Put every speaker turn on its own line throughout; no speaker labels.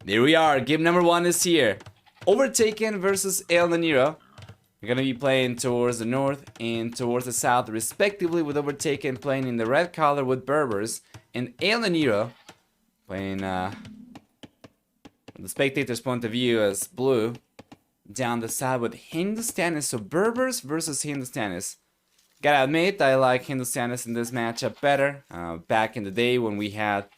There we are. Game number 1 is here. Overtaken versus ElNoniro. We're gonna be playing towards the north and towards the south, respectively, with Overtaken playing in the red color with Berbers, and ElNoniro playing from the spectator's point of view as blue down the side with Hindustanis. So Berbers versus Hindustanis. Gotta admit, I like Hindustanis in this matchup better. Back in the day when we had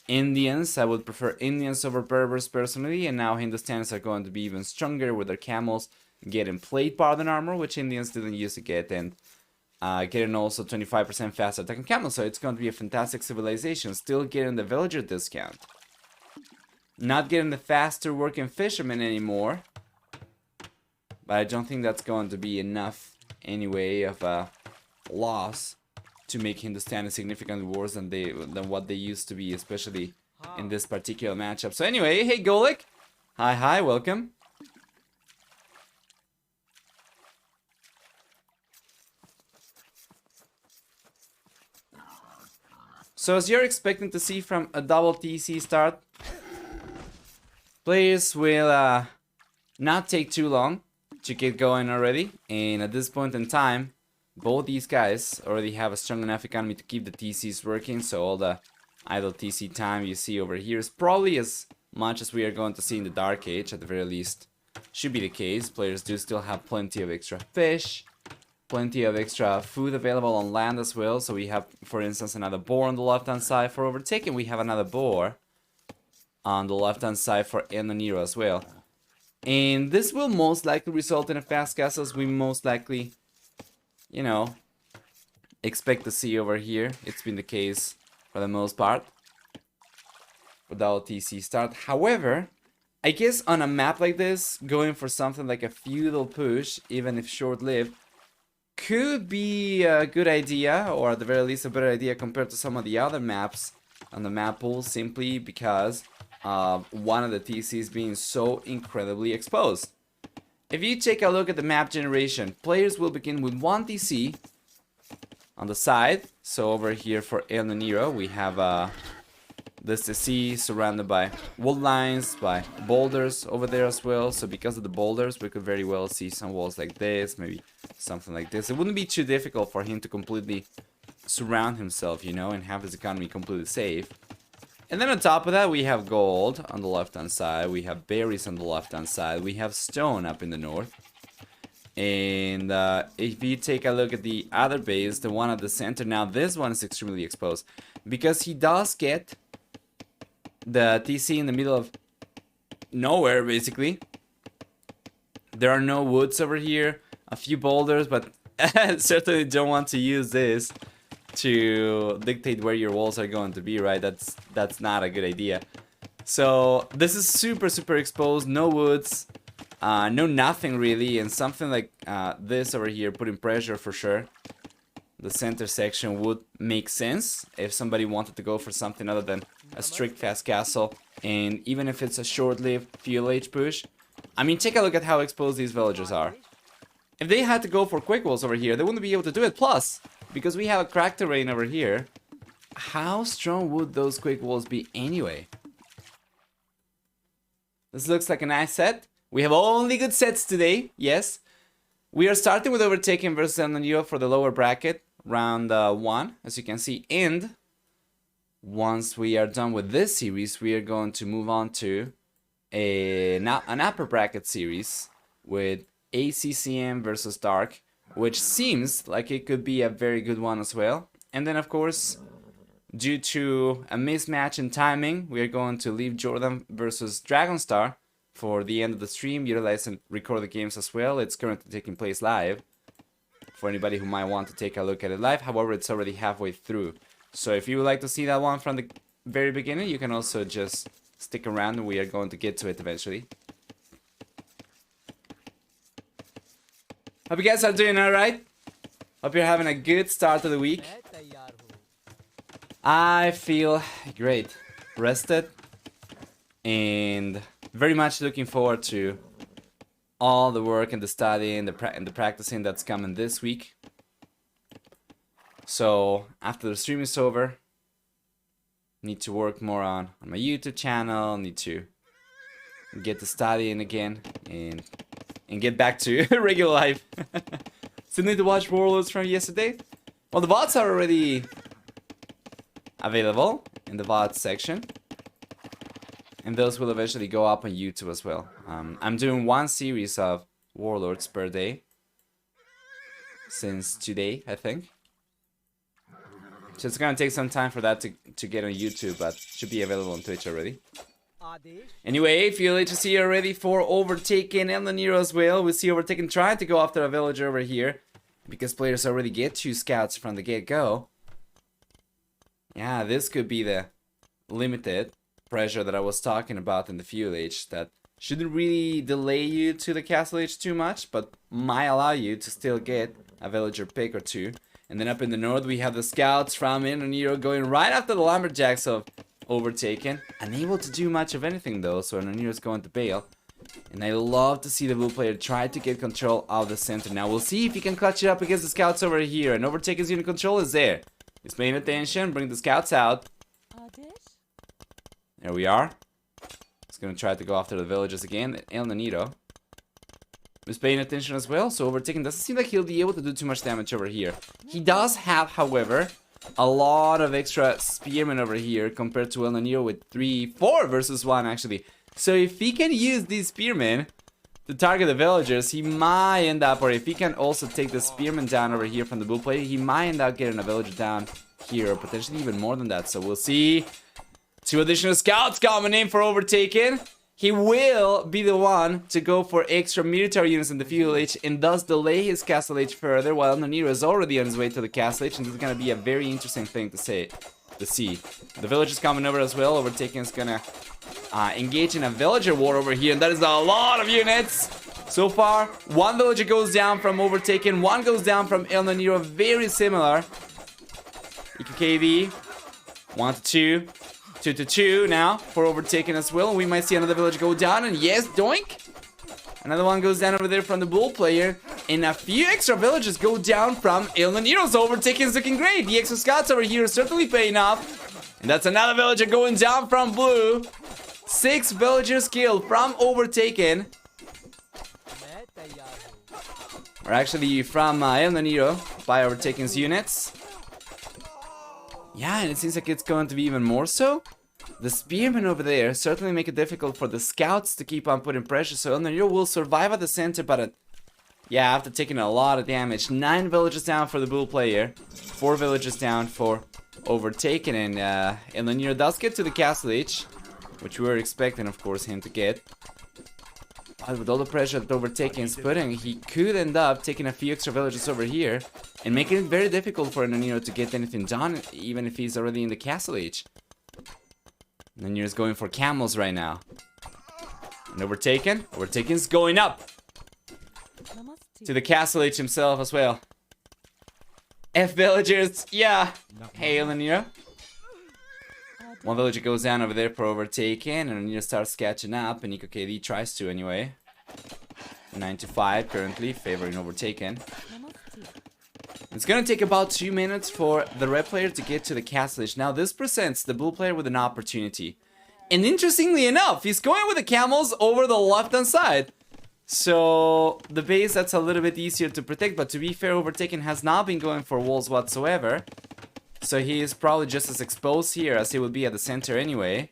Indians, I would prefer Indians over Berbers personally, and now Hindustanis are going to be even stronger with their camels getting plate part and armor, which Indians didn't used to get, and getting also 25% faster attack on camels, so it's going to be a fantastic civilization. Still getting the villager discount. Not getting the faster working fishermen anymore, but I don't think that's going to be enough anyway of a loss to make Hindustan significantly worse than what they used to be, especially in this particular matchup. So anyway, hey Golik, hi, welcome. So as you're expecting to see from a double TC start, players will not take too long to get going already, and at this point in time, both these guys already have a strong enough economy to keep the TCs working, so all the idle TC time you see over here is probably as much as we are going to see in the Dark Age, at the very least. Should be the case. Players do still have plenty of extra fish, plenty of extra food available on land as well, so we have, for instance, another boar on the left-hand side for Overtaken. We have another boar on the left-hand side for ElNoniro as well. And this will most likely result in a fast castle, as we most likely, you know, expect to see over here. It's been the case for the most part without TC start. However, I guess on a map like this, going for something like a feudal push, even if short-lived, could be a good idea, or at the very least a better idea compared to some of the other maps on the map pool, simply because one of the TCs being so incredibly exposed. If you take a look at the map generation, players will begin with one TC on the side. So over here for ElNoniro, we have this TC surrounded by wood lines, by boulders over there as well. So because of the boulders, we could very well see some walls like this, maybe something like this. It wouldn't be too difficult for him to completely surround himself, you know, and have his economy completely safe. And then on top of that, we have gold on the left-hand side. We have berries on the left-hand side. We have stone up in the north. And if you take a look at the other base, the one at the center, now this one is extremely exposed, because he does get the TC in the middle of nowhere, basically. There are no woods over here, a few boulders, but certainly don't want to use this to dictate where your walls are going to be, right? That's not a good idea. So this is super exposed, no woods, no nothing really, and something like this over here putting pressure for sure. The center section would make sense if somebody wanted to go for something other than a strict fast castle, and even if it's a short-lived feudal age push. I mean, take a look at how exposed these villagers are. If they had to go for quick walls over here, they wouldn't be able to do it. Plus, because we have a cracked terrain over here, how strong would those quick walls be anyway? This looks like a nice set. We have only good sets today, yes. We are starting with Overtaken versus ElNoniro for the lower bracket, round 1, as you can see. And once we are done with this series, we are going to move on to an upper bracket series with ACCM versus Dark, which seems like it could be a very good one as well. And then, of course, due to a mismatch in timing, we are going to leave Jordan versus Dragonstar for the end of the stream, utilize and record the games as well. It's currently taking place live for anybody who might want to take a look at it live. However, it's already halfway through. So if you would like to see that one from the very beginning, you can also just stick around and we are going to get to it eventually. Hope you guys are doing alright. Hope you're having a good start to the week. I feel great, rested, and very much looking forward to all the work and the study and the practicing that's coming this week. So after the stream is over, need to work more on my YouTube channel, need to get to studying again and get back to regular life. Still need to watch Warlords from yesterday. Well, the VODs are already available in the VODs section. And those will eventually go up on YouTube as well. I'm doing one series of Warlords per day. Since today, I think. So it's gonna take some time for that to get on YouTube, but should be available on Twitch already. Anyway, FLH is here already for Overtaken and ElNoniro as well. We see Overtaken trying to go after a villager over here. Because players already get 2 scouts from the get-go. Yeah, this could be the limited pressure that I was talking about in the fuel age. That shouldn't really delay you to the castle age too much, but might allow you to still get a villager pick or 2. And then up in the north we have the scouts from ElNoniro going right after the lumberjacks of Overtaken. Unable to do much of anything though, so ElNoniro is going to bail. And I love to see the blue player try to get control of the center. Now we'll see if he can clutch it up against the scouts over here. And Overtaken's unit control is there. He's paying attention, bring the scouts out. There we are. He's gonna try to go after the villagers again. ElNoniro is paying attention as well, so Overtaken doesn't seem like he'll be able to do too much damage over here. He does have, however, a lot of extra spearmen over here compared to ElNoniro with 4 versus 1 actually. So if he can use these spearmen to target the villagers, he might end up, or if he can also take the spearmen down over here from the blue player, he might end up getting a villager down here, or potentially even more than that. So we'll see. 2 additional scouts coming in for Overtaken. He will be the one to go for extra military units in the fuel age and thus delay his castle age further, while ElNoniro is already on his way to the castle age, and this is going to be a very interesting thing to see. The villagers coming over as well. Overtaken is going to engage in a villager war over here, and that is a lot of units. So far, 1 villager goes down from Overtaken, 1 goes down from ElNoniro, very similar. EKKV, 1 to 2. 2 to 2 now for Overtaken as well. We might see another villager go down, and yes, doink! Another one goes down over there from the bull player, and a few extra villagers go down from ElNoniro. So Overtaken's looking great. The extra scouts over here are certainly paying off. And that's another villager going down from blue. 6 villagers killed from Overtaken. Or actually from ElNoniro by Overtaken's units. Yeah, and it seems like it's going to be even more so. The spearmen over there certainly make it difficult for the scouts to keep on putting pressure, so ElNoniro will survive at the center, but yeah, after taking a lot of damage. 9 villagers down for the blue player, 4 villagers down for Overtaken, and ElNoniro does get to the castle age, which we were expecting, of course, him to get. But with all the pressure that Overtaken is putting, he could end up taking a few extra villagers over here and making it very difficult for ElNoniro to get anything done, even if he's already in the castle age. ElNoniro is going for camels right now. And Overtaken's going up to the castle age himself as well. F villagers, yeah. Hey, ElNoniro. 1 villager goes down over there for Overtaken, and ElNoniro starts catching up, and EKKV tries to anyway. 9 to 5 currently, favoring Overtaken. It's gonna take about 2 minutes for the red player to get to the castle age. Now this presents the blue player with an opportunity. And interestingly enough, he's going with the camels over the left-hand side. So the base, that's a little bit easier to protect, but to be fair, Overtaken has not been going for walls whatsoever. So he is probably just as exposed here as he would be at the center anyway.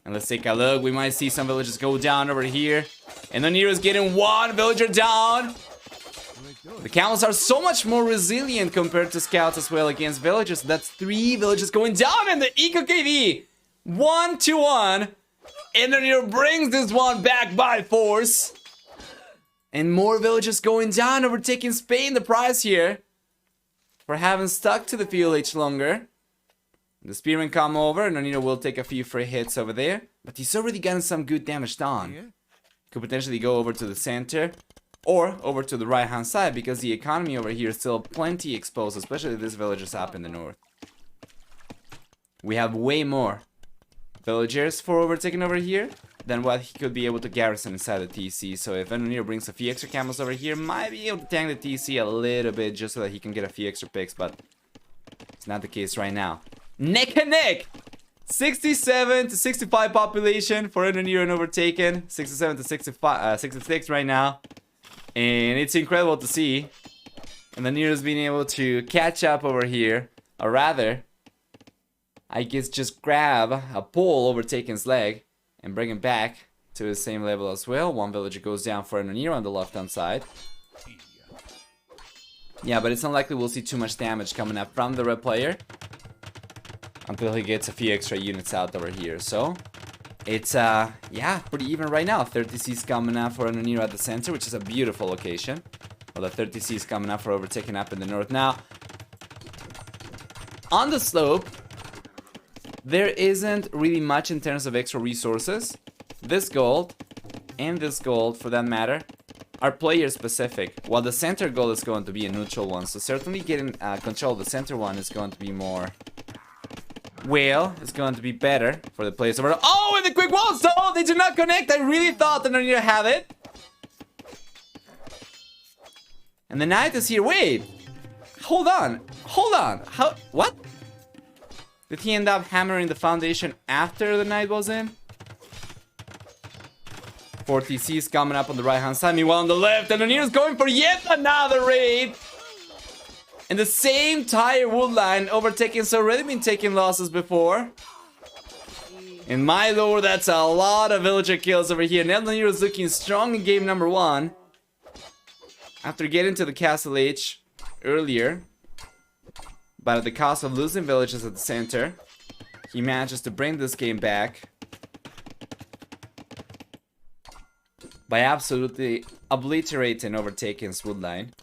And let's take a look. We might see some villagers go down over here. And ElNoniro is getting 1 villager down. The camels are so much more resilient compared to scouts as well against villagers. That's 3 villagers going down, and the EKKV 1 to 1. ElNoniro brings this one back by force. And more villagers going down. Overtaking Spain the prize here for having stuck to the field age longer. The spearmen come over, and ElNoniro will take a few free hits over there. But he's already gotten some good damage done. Could potentially go over to the center or over to the right hand side, because the economy over here is still plenty exposed, especially this villager's up in the north. We have way more villagers for Overtaken over here than what he could be able to garrison inside the TC. So if ElNoniro brings a few extra camels over here, might be able to tank the TC a little bit just so that he can get a few extra picks, but it's not the case right now. Neck and neck! 67 to 65 population for ElNoniro and Overtaken. 67 to 65, 66 right now. And it's incredible to see. And ElNoniro's being able to catch up over here. Or rather, I guess just grab a pull Overtaken's leg and bring him back to the same level as well. One villager goes down for ElNoniro on the left-hand side. Yeah, but it's unlikely we'll see too much damage coming up from the red player until he gets a few extra units out over here. So it's yeah, pretty even right now. 30 C's coming up for ElNoniro at the center, which is a beautiful location. Well, the 30 C's coming up for Overtaken up in the north. Now, on the slope, there isn't really much in terms of extra resources. This gold, and this gold for that matter, are player specific, while the center goal is going to be a neutral one. So certainly getting control of the center one is going to be more, well, it's going to be better for the players over. Oh, and the quick wall, so they do not connect. I really thought that ElNoniro had it. And the knight is here. Wait, hold on, how, what? Did he end up hammering the foundation after the knight was in? 40 C's coming up on the right hand side. Meanwhile on the left, and ElNoniro's going for yet another raid. In the same tire wood line. Overtaken's already been taking losses before. In my lore, that's a lot of villager kills over here. And ElNoniro's looking strong in game number 1. After getting to the Castle H earlier, but at the cost of losing villages at the center, he manages to bring this game back by absolutely obliterating Overtaken's wood line.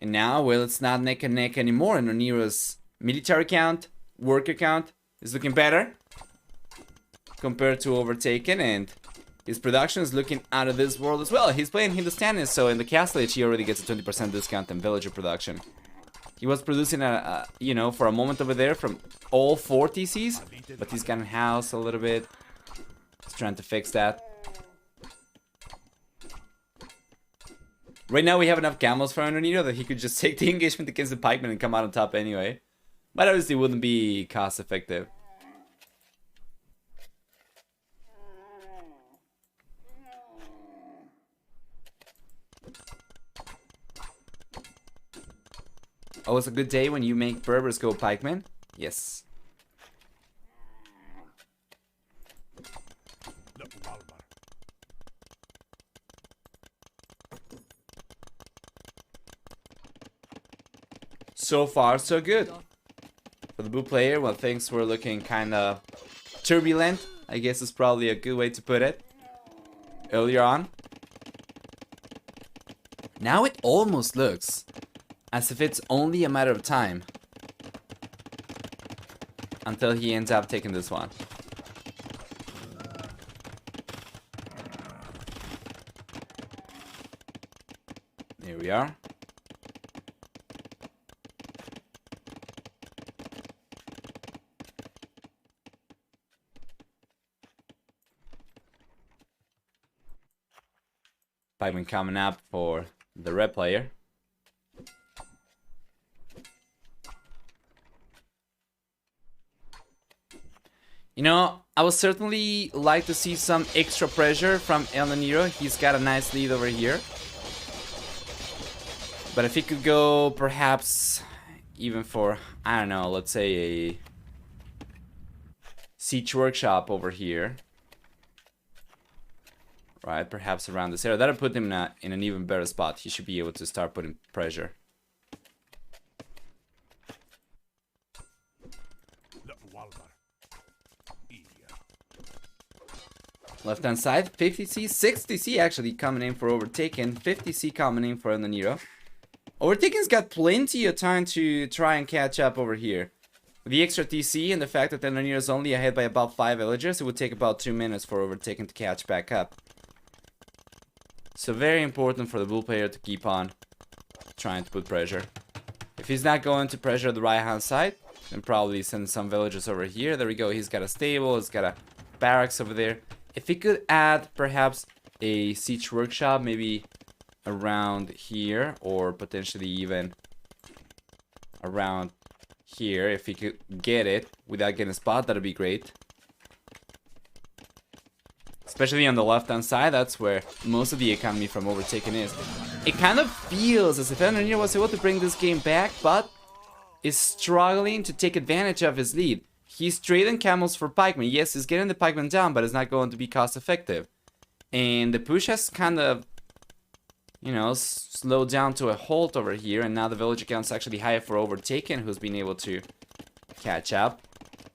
And now, well, it's not neck and neck anymore. And ElNoniro's military count, worker count is looking better compared to Overtaken, and his production is looking out of this world as well. He's playing Hindustani, so in the Castle Age he already gets a 20% discount on villager production. He was producing you know, for a moment over there from all 4 TCs, but he's gotten housed a little bit. He's trying to fix that. Right now we have enough camels for ElNoniro that he could just take the engagement against the pikeman and come out on top anyway. But obviously it wouldn't be cost effective. Oh, it's a good day when you make Berbers go pikemen? Yes. So far, so good. For the blue player, when things were looking kind of turbulent, I guess is probably a good way to put it, earlier on. Now it almost looks as if it's only a matter of time until he ends up taking this one. There we are. Pikeman coming up for the red player. You know, I would certainly like to see some extra pressure from ElNoniro. He's got a nice lead over here. But if he could go perhaps even for, I don't know, let's say a siege workshop over here. Right, perhaps around this area. That'll put him in an even better spot. He should be able to start putting pressure. Left hand side, 50C, 60C actually coming in for Overtaken, 50C coming in for ElNoniro. Overtaken's got plenty of time to try and catch up over here. With the extra TC and the fact that ElNoniro is only ahead by about 5 villagers, it would take about 2 minutes for Overtaken to catch back up. So very important for the blue player to keep on trying to put pressure. If he's not going to pressure the right hand side, then probably send some villagers over here. There we go, he's got a stable, he's got a barracks over there. If he could add perhaps a siege workshop, maybe around here, or potentially even around here. If he could get it without getting spot, that'd be great. Especially on the left-hand side, that's where most of the economy from Overtaken is. It kind of feels as if ElNoniro was able to bring this game back, but is struggling to take advantage of his lead. He's trading camels for pikemen. Yes, he's getting the pikemen down, but it's not going to be cost effective. And the push has kind of, you know, slowed down to a halt over here. And now the village account's actually higher for Overtaken, who's been able to catch up.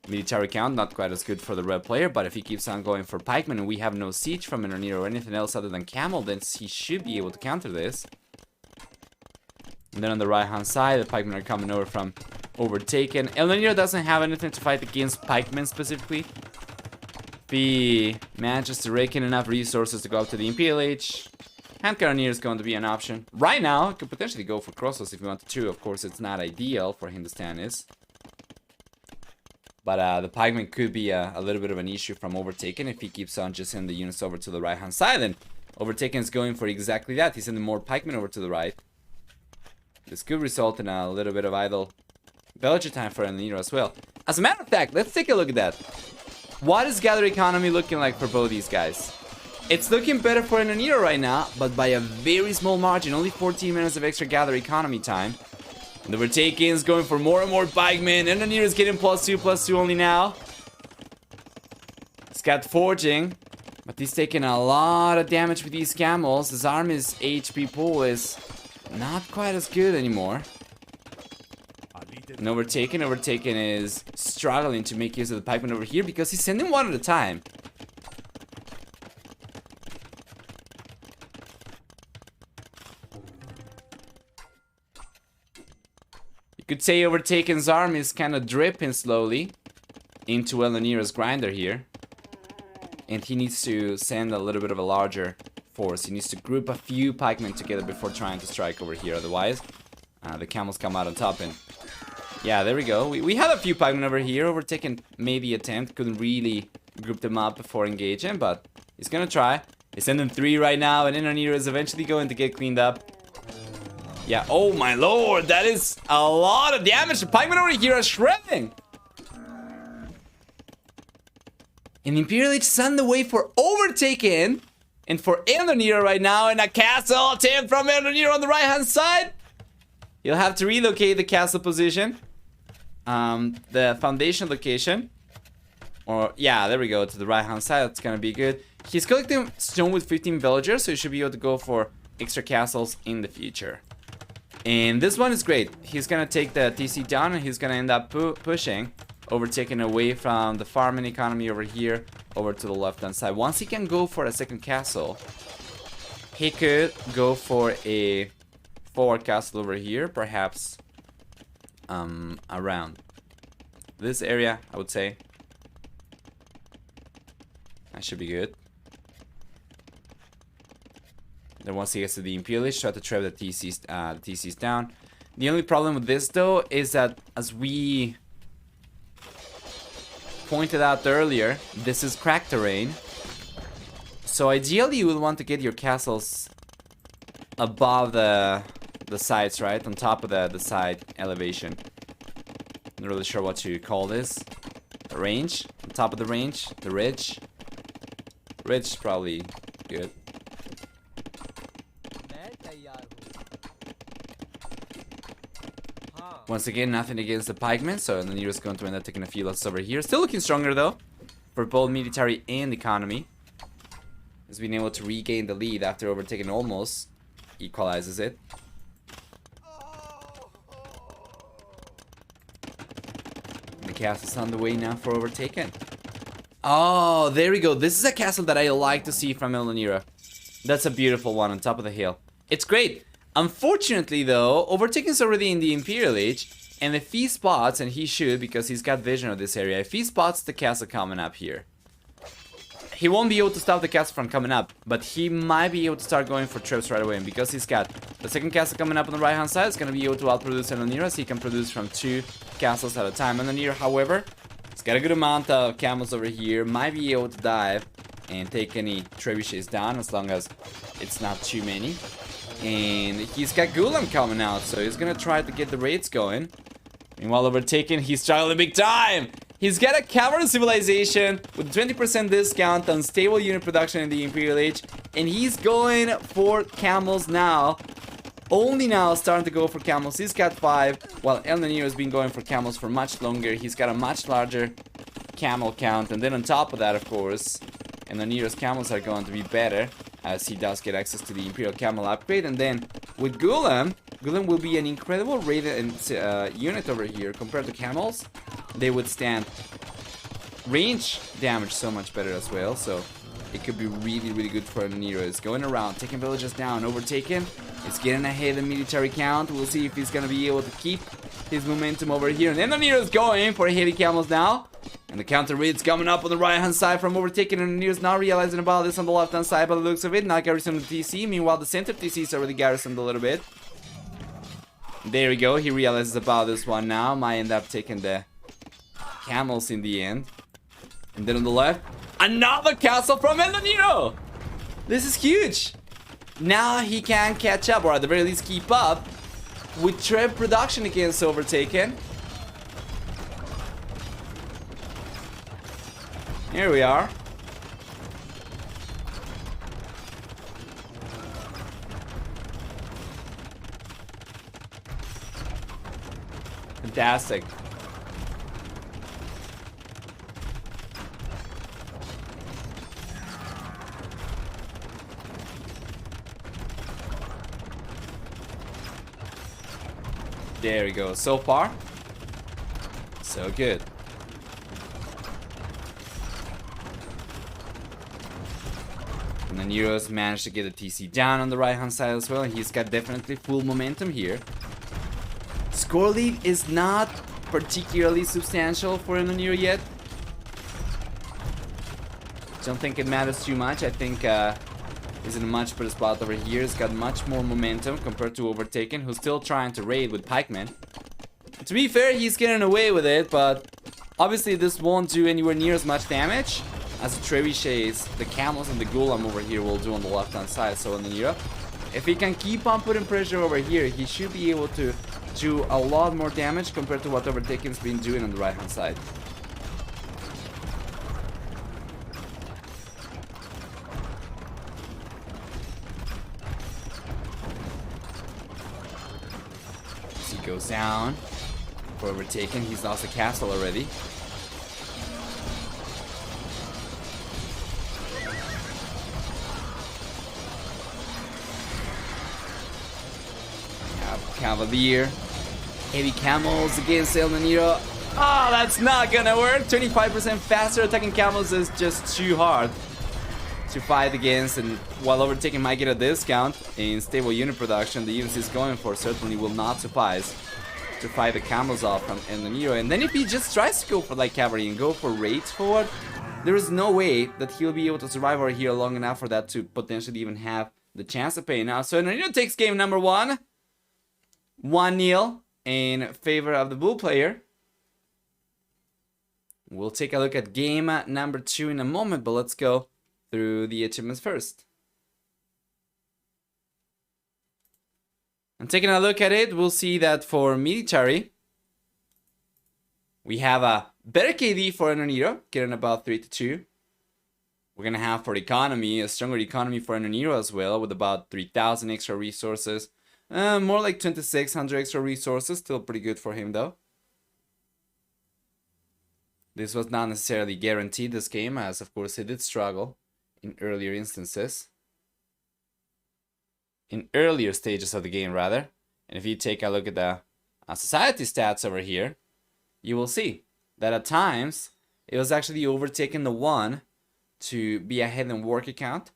Military count, not quite as good for the red player, but if he keeps on going for pikemen and we have no siege from ElNoniro or anything else other than camel, then he should be able to counter this. And then on the right hand side, the pikemen are coming over from Overtaken. ElNoniro doesn't have anything to fight against pikemen specifically. If he manages to rake in enough resources to go up to the Imperial Age, hand cannoneer is going to be an option. Right now, could potentially go for crosses if he wanted to. Of course, it's not ideal for him to stand this. But the pikeman could be a little bit of an issue from Overtaken if he keeps on just sending the units over to the right hand side. Then Overtaken is going for exactly that. He's sending more pikemen over to the right. This could result in a little bit of idle village time for ElNoniro as well. As a matter of fact, let's take a look at that. What is gather economy looking like for both these guys? It's looking better for ElNoniro right now, but by a very small margin. Only 14 minutes of extra gather economy time. And Overtaken is going for more and more pikemen. ElNoniro is getting +2/+2 only now. He's got forging, but he's taking a lot of damage with these camels. His army's HP pool is not quite as good anymore. And Overtaken is struggling to make use of the pikemen over here because he's sending one at a time. You could say Overtaken's army is kind of dripping slowly into ElNoniro's grinder here. And he needs to send a little bit of a larger force. He needs to group a few pikemen together before trying to strike over here. Otherwise, the camels come out on top. And yeah, there we go. We had a few pikemen over here. Overtaken made the attempt. Couldn't really group them up before engaging, but he's gonna try. He's sending 3 right now, and ElNoniro is eventually going to get cleaned up. Yeah, oh my lord, that is a lot of damage. The pikemen over here are shredding. And the Imperial Age is on the way for Overtaken. And for ElNoniro right now, and a castle attempt from ElNoniro on the right hand side. He'll have to relocate the castle position. The foundation location. Or, yeah, there we go, to the right hand side. That's gonna be good. He's collecting stone with 15 villagers, so he should be able to go for extra castles in the future. And this one is great. He's gonna take the TC down, and he's gonna end up pushing Overtaken away from the farming economy over here, over to the left hand side. Once he can go for a second castle, he could go for a forward castle over here, perhaps around this area, I would say. That should be good. Then once he gets to the Imperial Age, try to trap the TCs down. The only problem with this though is that, as we pointed out earlier, this is cracked terrain. So ideally you would want to get your castles above the sides, right? On top of the side elevation. Not really sure what to call this. The range? On top of the range? The ridge? Ridge is probably good. Once again, nothing against the pikemen, so ElNoniro is going to end up taking a few losses over here. Still looking stronger though, for both military and economy. He's been able to regain the lead after Overtaken almost equalizes it. The castle's on the way now for Overtaken. Oh, there we go. This is a castle that I like to see from ElNoniro. That's a beautiful one on top of the hill. It's great. Unfortunately though, Overtaken's already in the Imperial Age, and if he spots, and he should because he's got vision of this area, if he spots the castle coming up here, he won't be able to stop the castle from coming up, but he might be able to start going for trips right away. And because he's got the second castle coming up on the right hand side, it's going to be able to outproduce ElNoniro, as he can produce from 2 castles at a time. ElNoniro, however, he's got a good amount of camels over here, might be able to dive and take any trebuchets down as long as it's not too many. And he's got Gulam coming out, so he's gonna try to get the raids going. Meanwhile, Overtaken, he's struggling big time. He's got a cavalry civilization with 20% discount on stable unit production in the Imperial Age. And he's going for camels now. Only now starting to go for camels. He's got 5, while ElNoniro has been going for camels for much longer. He's got a much larger camel count. And then on top of that, of course, ElNoniro's camels are going to be better, as he does get access to the Imperial Camel upgrade. And then with Gulam will be an incredible rated unit over here compared to camels. They would stand range damage so much better as well. So it could be really, really good for ElNoniro. It's going around, taking villages down. Overtaken. It's getting ahead in military count. We'll see if he's going to be able to keep his momentum over here. And ElNoniro is going for heavy camels now. And the counter raid's coming up on the right-hand side from Overtaken. And ElNoniro's now realizing about this on the left-hand side by the looks of it. Not garrisoned the TC. Meanwhile, the center TC is already garrisoned a little bit. There we go. He realizes about this one now. Might end up taking the camels in the end. And then on the left, another castle from ElNoniro. This is huge. Now he can catch up, or at the very least keep up with trade production against Overtaken. Here we are. Fantastic. There we go. So far, so good. And then ElNoniro's managed to get the TC down on the right-hand side as well. And he's got definitely full momentum here. Score lead is not particularly substantial for ElNoniro yet. Don't think it matters too much. I think he's in a much better spot over here. He's got much more momentum compared to Overtaken, who's still trying to raid with pikemen. To be fair, he's getting away with it, but obviously this won't do anywhere near as much damage as the trebuchets, the camels, and the Gulam over here will do on the left-hand side. So ElNoniro, if he can keep on putting pressure over here, he should be able to do a lot more damage compared to what Overtaken's been doing on the right-hand side. He goes down for Overtaken. He's lost a castle already. Cavalier. Heavy camels against ElNoniro. Oh, that's not gonna work. 25% faster attacking camels is just too hard to fight against. And while Overtaken might get a discount in stable unit production, the units he's going for certainly will not suffice to fight the camels off from ElNoniro. And then if he just tries to go for like cavalry and go for raids forward, there is no way that he'll be able to survive over here long enough for that to potentially even have the chance of paying out. So ElNoniro takes game number 1. 1-0 in favor of the blue player. We'll take a look at game number 2 in a moment, but let's go through the achievements first. And taking a look at it, we'll see that for military, we have a better KD for ElNoniro, getting about 3-2. We're gonna have for economy, a stronger economy for ElNoniro as well, with about 3,000 extra resources. More like 2,600 extra resources, still pretty good for him though. This was not necessarily guaranteed this game, as of course he did struggle in earlier instances. In earlier stages of the game rather. And if you take a look at the society stats over here, you will see that at times it was actually Overtaken the one to be ahead in work account.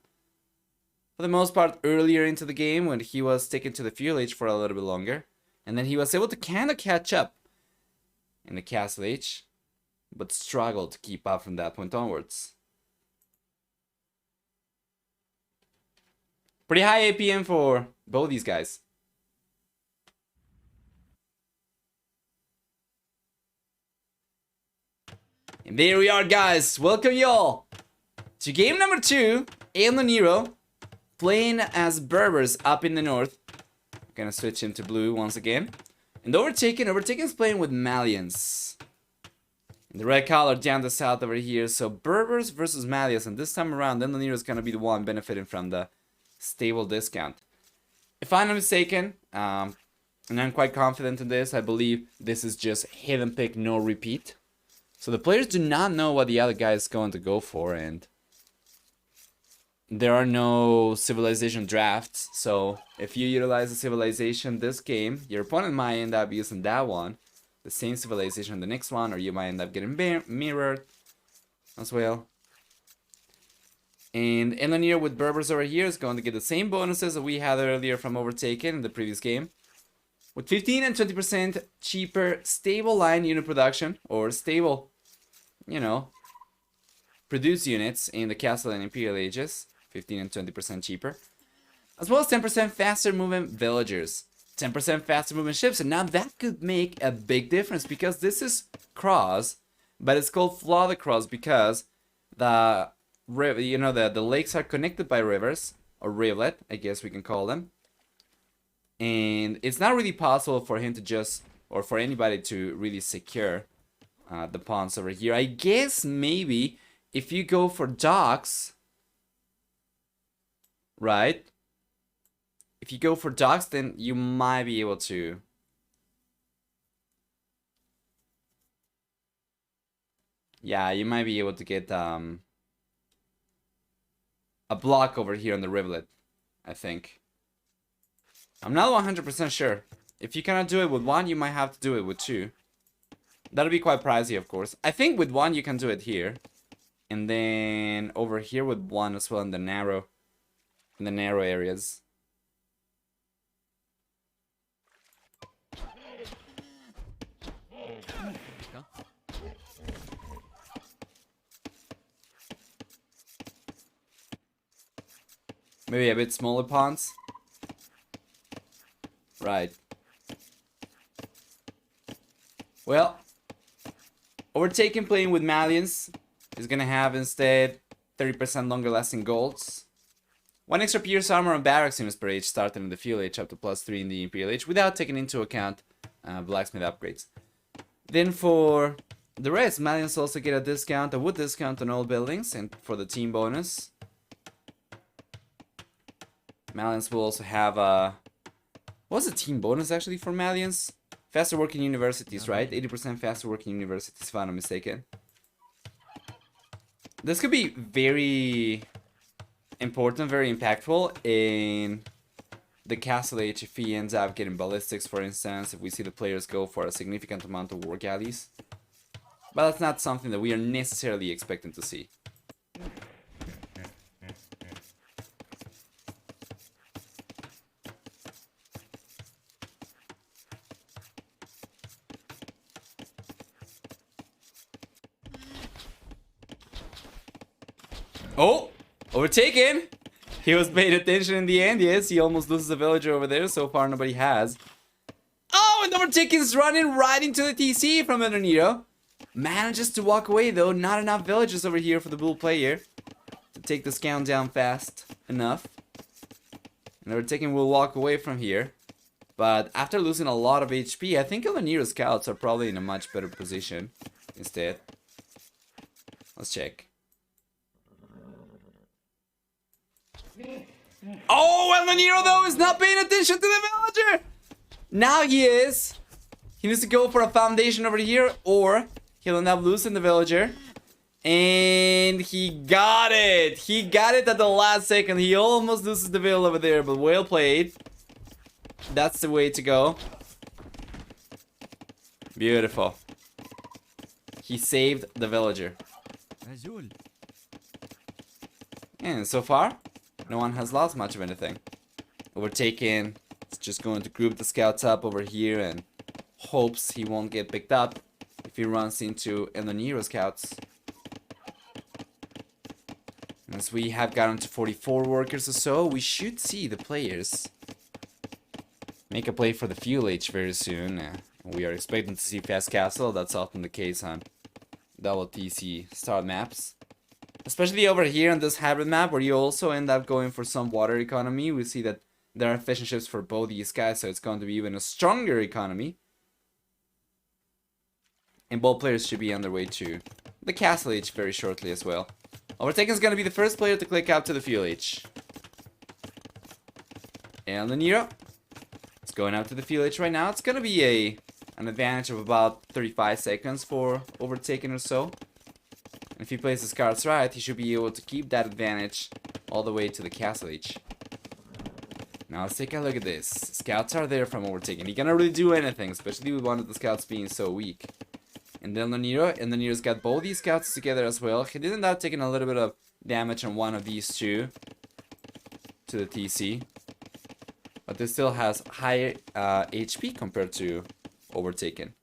For the most part, earlier into the game when he was sticking to the fuel age for a little bit longer. And then he was able to kind of catch up in the castle age, but struggled to keep up from that point onwards. Pretty high APM for both these guys. And there we are, guys. Welcome y'all to game number 2. ElNoniro playing as Berbers up in the north. Gonna switch into blue once again. And Overtaken's playing with Malians. And the red color down the south over here. So Berbers versus Malians. And this time around, ElNoniro is going to be the one benefiting from the stable discount. If I'm not mistaken, and I'm quite confident in this, I believe this is just hidden pick, no repeat. So the players do not know what the other guy is going to go for, and there are no civilization drafts. So if you utilize a civilization this game, your opponent might end up using that one, the same civilization the next one, or you might end up getting mirrored as well. And ElNoniro with Berbers over here is going to get the same bonuses that we had earlier from Overtaken in the previous game. With 15 and 20% cheaper stable line unit production, or stable, you know, produce units in the Castle and Imperial Ages, 15 and 20% cheaper. As well as 10% faster movement villagers, 10% faster movement ships, and now that could make a big difference because this is cross, but it's called flood cross because the river, you know, the lakes are connected by rivers, or rivulet, I guess we can call them. And it's not really possible for him to just, or for anybody to really secure the pawns over here. I guess maybe if you go for docks, right? If you go for docks, then you might be able to. Yeah, you might be able to get a block over here on the rivulet, I think. I'm not 100% sure. If you cannot do it with one, you might have to do it with two. That'll be quite pricey, of course. I think with one you can do it here. And then over here with one as well in the narrow areas. Maybe a bit smaller pawns. Right. Well, Overtaken playing with Malians is gonna have instead 30% longer lasting golds. 1 extra pierce armor and barracks units per age starting in the Fuel Age up to +3 in the Imperial Age without taking into account blacksmith upgrades. Then for the rest, Malians also get a discount, a wood discount on all buildings, and for the team bonus. Malians will also have a... What's the team bonus actually for Malians? Faster working universities, right? 80% faster working universities, if I'm not mistaken. This could be very important, very impactful in the Castle Age if he ends up getting ballistics, for instance, if we see the players go for a significant amount of war galleys. But that's not something that we are necessarily expecting to see. Oh! Overtaken! He was paying attention in the end, yes. He almost loses a villager over there. So far, nobody has. Oh, and Overtaken is running right into the TC from ElNoniro. Manages to walk away, though. Not enough villagers over here for the blue player to take this count down fast enough. And Overtaken will walk away from here. But after losing a lot of HP, I think ElNoniro scouts are probably in a much better position instead. Let's check. Oh, ElNoniro though is not paying attention to the villager. Now he is. He needs to go for a foundation over here, or he'll end up losing the villager. And he got it. He got it at the last second. He almost loses the villager over there, but well played. That's the way to go. Beautiful. He saved the villager. And so far, no one has lost much of anything. Overtaken. It's just going to group the scouts up over here and hopes he won't get picked up if he runs into ElNoniro scouts. As we have gotten to 44 workers or so, we should see the players make a play for the Fuel Age very soon. We are expecting to see Fast Castle. That's often the case on double TC start maps. Especially over here on this hybrid map where you also end up going for some water economy. We see that there are efficient ships for both these guys, so it's going to be even a stronger economy And both players should be on their way to the Castle Age very shortly as well. Overtaken is going to be the first player to click out to the Fuel Age. ElNoniro is going out to the Fuel Age right now. It's going to be an advantage of about 35 seconds for Overtaken or so. And if he plays his cards right, he should be able to keep that advantage all the way to the Castle Age. Now let's take a look at this. Scouts are there from Overtaken. He cannot really do anything, especially with one of the scouts being so weak. And then ElNoniro's got both these scouts together as well. He did end up taking a little bit of damage on one of these two to the TC. But this still has higher HP compared to Overtaken.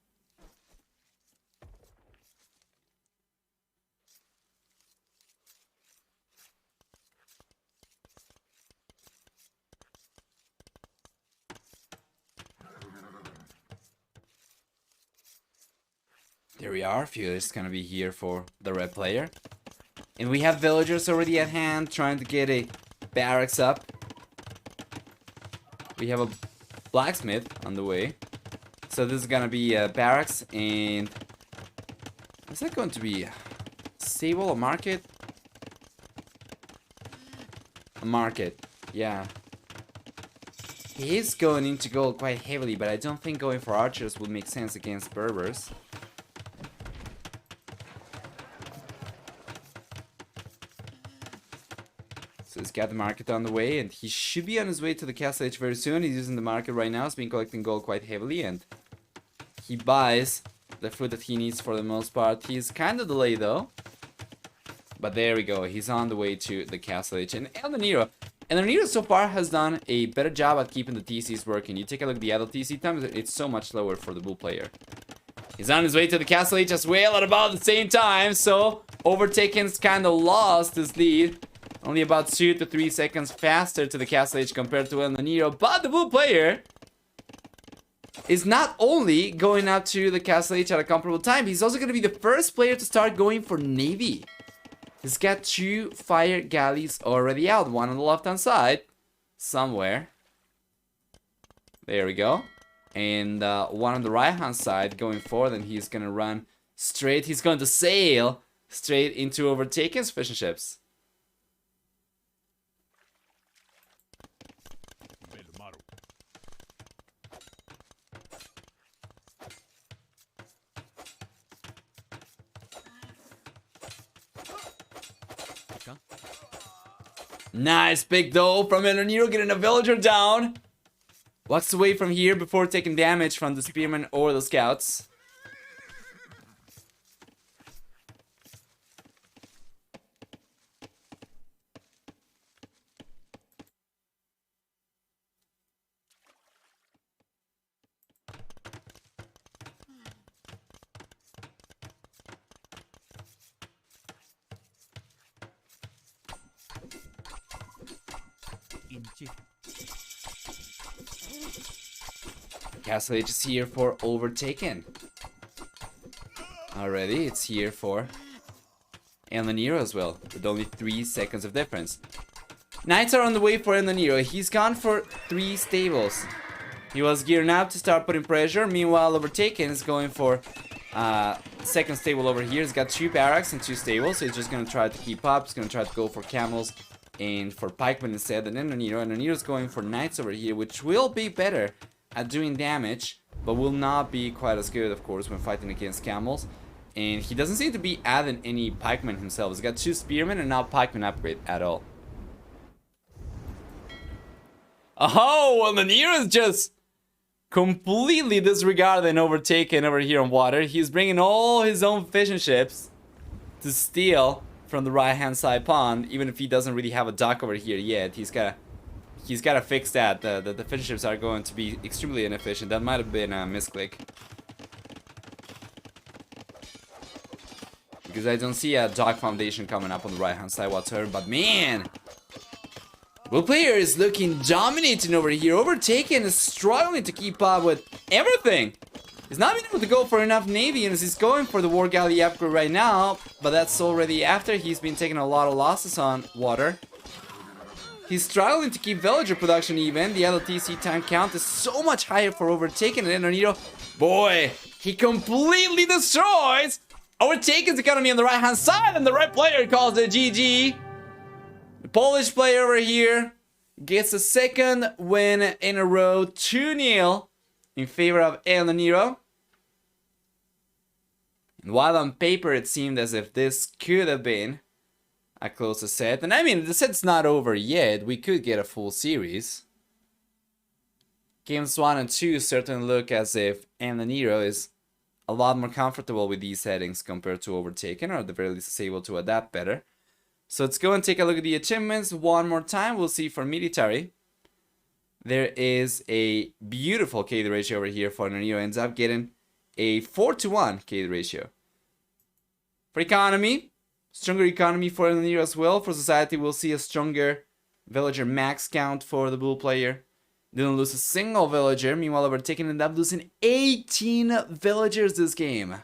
There we are. Fuel is gonna be here for the red player. And we have villagers already at hand trying to get a barracks up. We have a blacksmith on the way. So this is gonna be a barracks, and is that going to be a stable, a market? A market, yeah. He is going into gold quite heavily, but I don't think going for archers would make sense against Berbers. So he's got the market on the way, and he should be on his way to the Castle Age very soon. He's using the market right now. He's been collecting gold quite heavily, and he buys the food that he needs for the most part. He's kind of delayed though. But there we go. He's on the way to the Castle Age. And ElNoniro so far has done a better job at keeping the TCs working. You take a look at the idle TC time, it's so much lower for the blue player. He's on his way to the Castle Age as well at about the same time. So Overtaken's kind of lost his lead. Only about 2 to 3 seconds faster to the Castle Age compared to ElNoniro. But the blue player is not only going out to the Castle Age at a comparable time, he's also going to be the first player to start going for Navy. He's got 2 fire galleys already out. One on the left-hand side, somewhere. There we go. And one on the right-hand side going forward, and he's going to run straight. He's going to sail straight into Overtaken's fishing ships. Nice pick though from ElNoniro, getting a villager down. Walks away from here before taking damage from the spearmen or the scouts. Castle Age is here for Overtaken. Already, it's here for ElNoniro as well, with only 3 seconds of difference. Knights are on the way for ElNoniro. He's gone for 3 stables. He was gearing up to start putting pressure. Meanwhile, Overtaken is going for second stable over here. He's got 2 barracks and 2 stables, so he's just going to try to keep up. He's going to try to go for camels and for pikemen instead. And ElNoniro is going for knights over here, which will be better at doing damage, but will not be quite as good, of course, when fighting against camels. And he doesn't seem to be adding any pikemen himself. He's got 2 spearmen and not pikemen upgrade at all. Oh, ElNoniro is just completely disregarding Overtaken over here on water. He's bringing all his own fishing ships to steal from the right-hand side pond, even if he doesn't really have a dock over here yet. He's got to fix that. The fishing ships are going to be extremely inefficient. That might have been a misclick, because I don't see a dock foundation coming up on the right-hand side whatsoever. But man, blue player is looking dominating over here. Overtaken is struggling to keep up with everything. He's not being able to go for enough navy, and he's going for the war galley upgrade right now, but that's already after he's been taking a lot of losses on water. He's struggling to keep villager production even. The LTC time count is so much higher for Overtaken, and ElNoniro, boy, He completely destroys Overtaken's economy on the right-hand side, and the red player calls it GG. The Polish player over here gets a second win in a row, 2-0 in favor of ElNoniro. And while on paper it seemed as if this could have been a closer set, and I mean, the set's not over yet, we could get a full series. Games 1 and 2 certainly look as if ElNoniro is a lot more comfortable with these settings compared to Overtaken, or at the very least is able to adapt better. So let's go and take a look at the achievements one more time. We'll see for military. There is a beautiful KD ratio over here for ElNoniro. Ends up getting a 4-to-1 KD ratio. For economy, stronger economy for ElNoniro as well. For society, we'll see a stronger villager max count for the blue player. Didn't lose a single villager. Meanwhile, Overtaken ended up losing 18 villagers this game.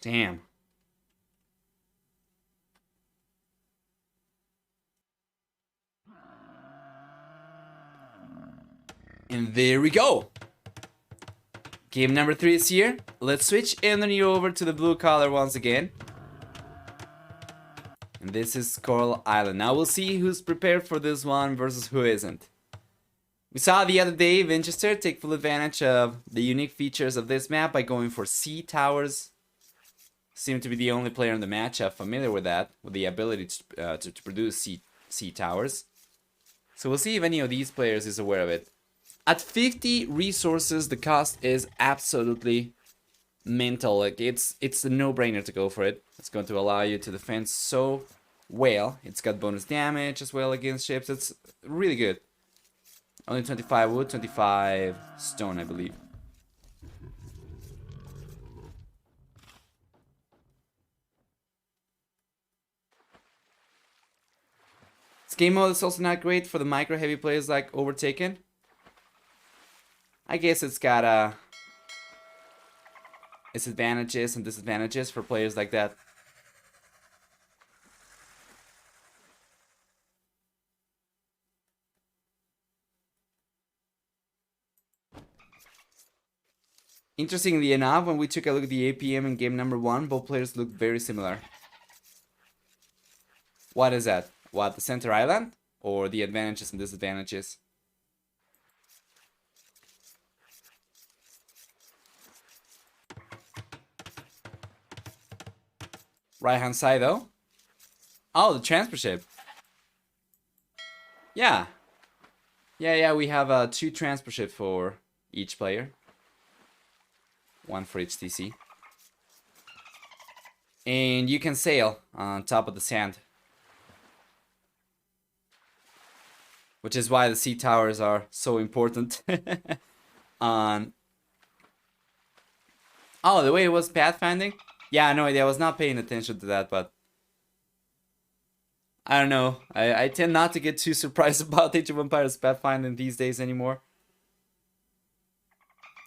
Damn. And there we go. Game number 3 is here. Let's switch ElNoniro over to the blue color once again. And this is Coral Island. Now we'll see who's prepared for this one versus who isn't. We saw the other day Winchester take full advantage of the unique features of this map by going for sea towers. Seemed to be the only player in the match familiar with that, with the ability to produce sea towers. So we'll see if any of these players is aware of it. At 50 resources, the cost is absolutely mental. Like it's a no-brainer to go for it. It's going to allow you to defend so well. It's got bonus damage as well against ships. It's really good. Only 25 wood, 25 stone, I believe. This game mode is also not great for the micro heavy players like Overtaken. I guess it's got its advantages and disadvantages for players like that. Interestingly enough, when we took a look at the APM in game number 1, both players looked very similar. What is that? What, the center island? Or the advantages and disadvantages? Right hand side though. Oh, the transport ship. Yeah. Yeah, we have 2 transport ships for each player. 1 for each TC. And you can sail on top of the sand. Which is why the sea towers are so important. Oh, the way it was pathfinding? Yeah, no idea. I was not paying attention to that, but I don't know. I tend not to get too surprised about Age of Empires pathfinding these days anymore.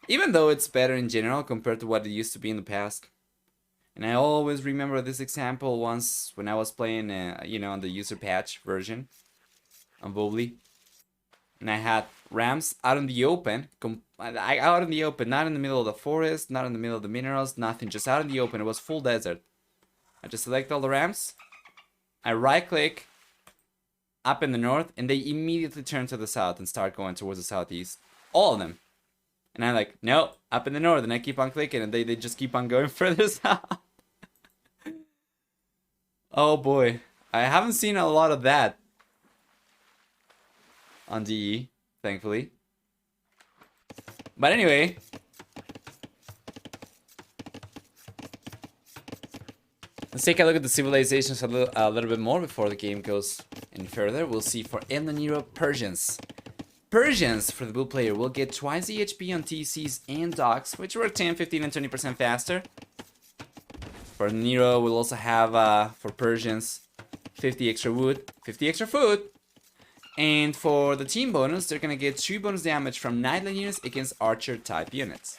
Even though it's better in general compared to what it used to be in the past. And I always remember this example once when I was playing, you know, on the user patch version on Vobly. And I had ramps out in the open, out in the open, not in the middle of the forest, not in the middle of the minerals, nothing, just out in the open. It was full desert. I just select all the ramps, I right click up in the north, and they immediately turn to the south and start going towards the southeast. All of them. And I'm like, no, up in the north, and I keep on clicking, and they just keep on going further south. Oh boy, I haven't seen a lot of that on DE, thankfully. But anyway, let's take a look at the civilizations a little bit more before the game goes any further. We'll see for ElNoniro Persians. Persians, for the blue player, will get twice the HP on TCs and docks, which work 10, 15, and 20% faster. For ElNoniro, we'll also have, for Persians, 50 extra wood, 50 extra food. And for the team bonus, they're gonna get 2 bonus damage from Nightline units against Archer type units.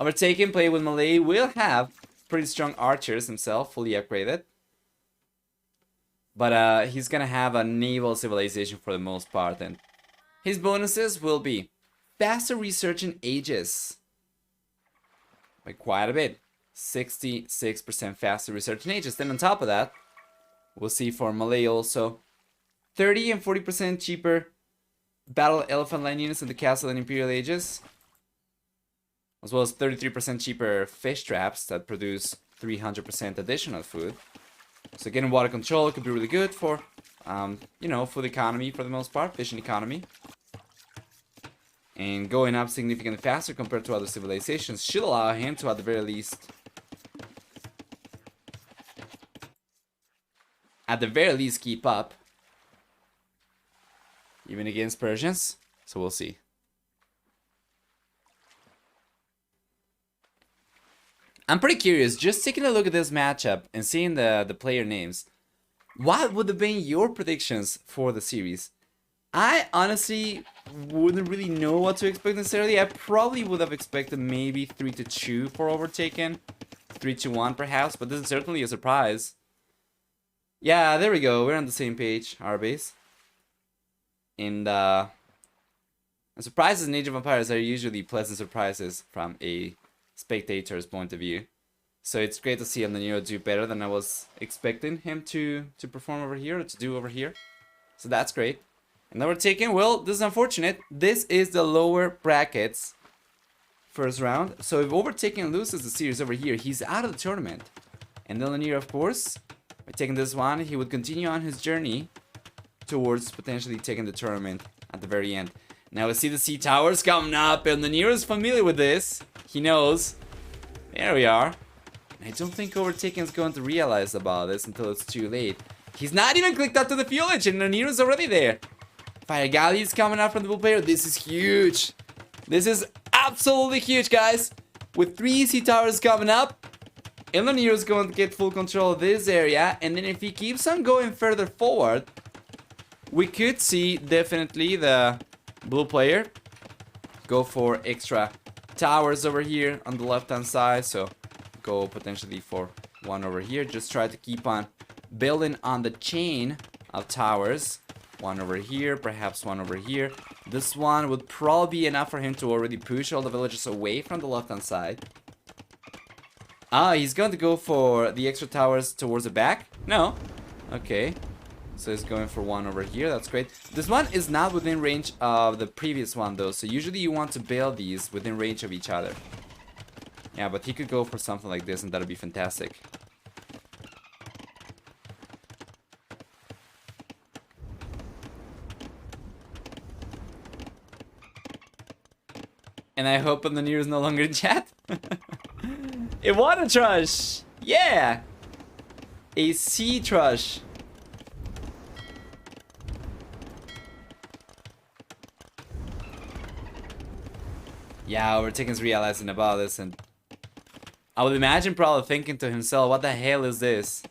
Overtaken, play with melee, will have pretty strong archers himself, fully upgraded. But he's gonna have a naval civilization for the most part, and his bonuses will be faster resurgent ages. By quite a bit. 66% faster resurgent ages. Then on top of that, we'll see for Malay also 30 and 40% cheaper battle elephant line units in the castle and imperial ages. As well as 33% cheaper fish traps that produce 300% additional food. So getting water control could be really good for, you know, food economy for the most part, fishing economy. And going up significantly faster compared to other civilizations should allow him to, at the very least, keep up. Even against Persians. So we'll see. I'm pretty curious, just taking a look at this matchup and seeing the player names. What would have been your predictions for the series? I honestly wouldn't really know what to expect necessarily. I probably would have expected maybe 3-2 for Overtaken. 3-1 perhaps, but this is certainly a surprise. Yeah, there we go. We're on the same page, our base. And surprises in Age of Empires are usually pleasant surprises from a spectator's point of view. So it's great to see ElNoniro do better than I was expecting him to perform over here, or to do over here. So that's great. And Overtaken, well, this is unfortunate. This is the lower brackets first round. So if Overtaken loses the series over here, he's out of the tournament. And ElNoniro, of course, by taking this one, he would continue on his journey towards potentially taking the tournament at the very end. Now we see the sea towers coming up. ElNoniro is familiar with this. He knows. There we are. I don't think Overtaken is going to realize about this until it's too late. He's not even clicked out to the fuel engine. ElNoniro is already there. Fire galleys coming out from the bull player. This is huge. This is absolutely huge, guys. With 3 sea towers coming up, ElNoniro is going to get full control of this area. And then if he keeps on going further forward, we could see definitely the blue player go for extra towers over here on the left hand side. So go potentially for one over here. Just try to keep on building on the chain of towers. One over here, perhaps one over here. This one would probably be enough for him to already push all the villagers away from the left hand side. Ah, he's going to go for the extra towers towards the back? No. Okay. So he's going for one over here. That's great. This one is not within range of the previous one though. So usually you want to build these within range of each other. Yeah, but he could go for something like this and that'd be fantastic. And I hope ElNoniro is no longer in chat. A water thrush! Yeah! A sea thrush. Yeah, Overtaken's realizing about this, and I would imagine probably thinking to himself, what the hell is this?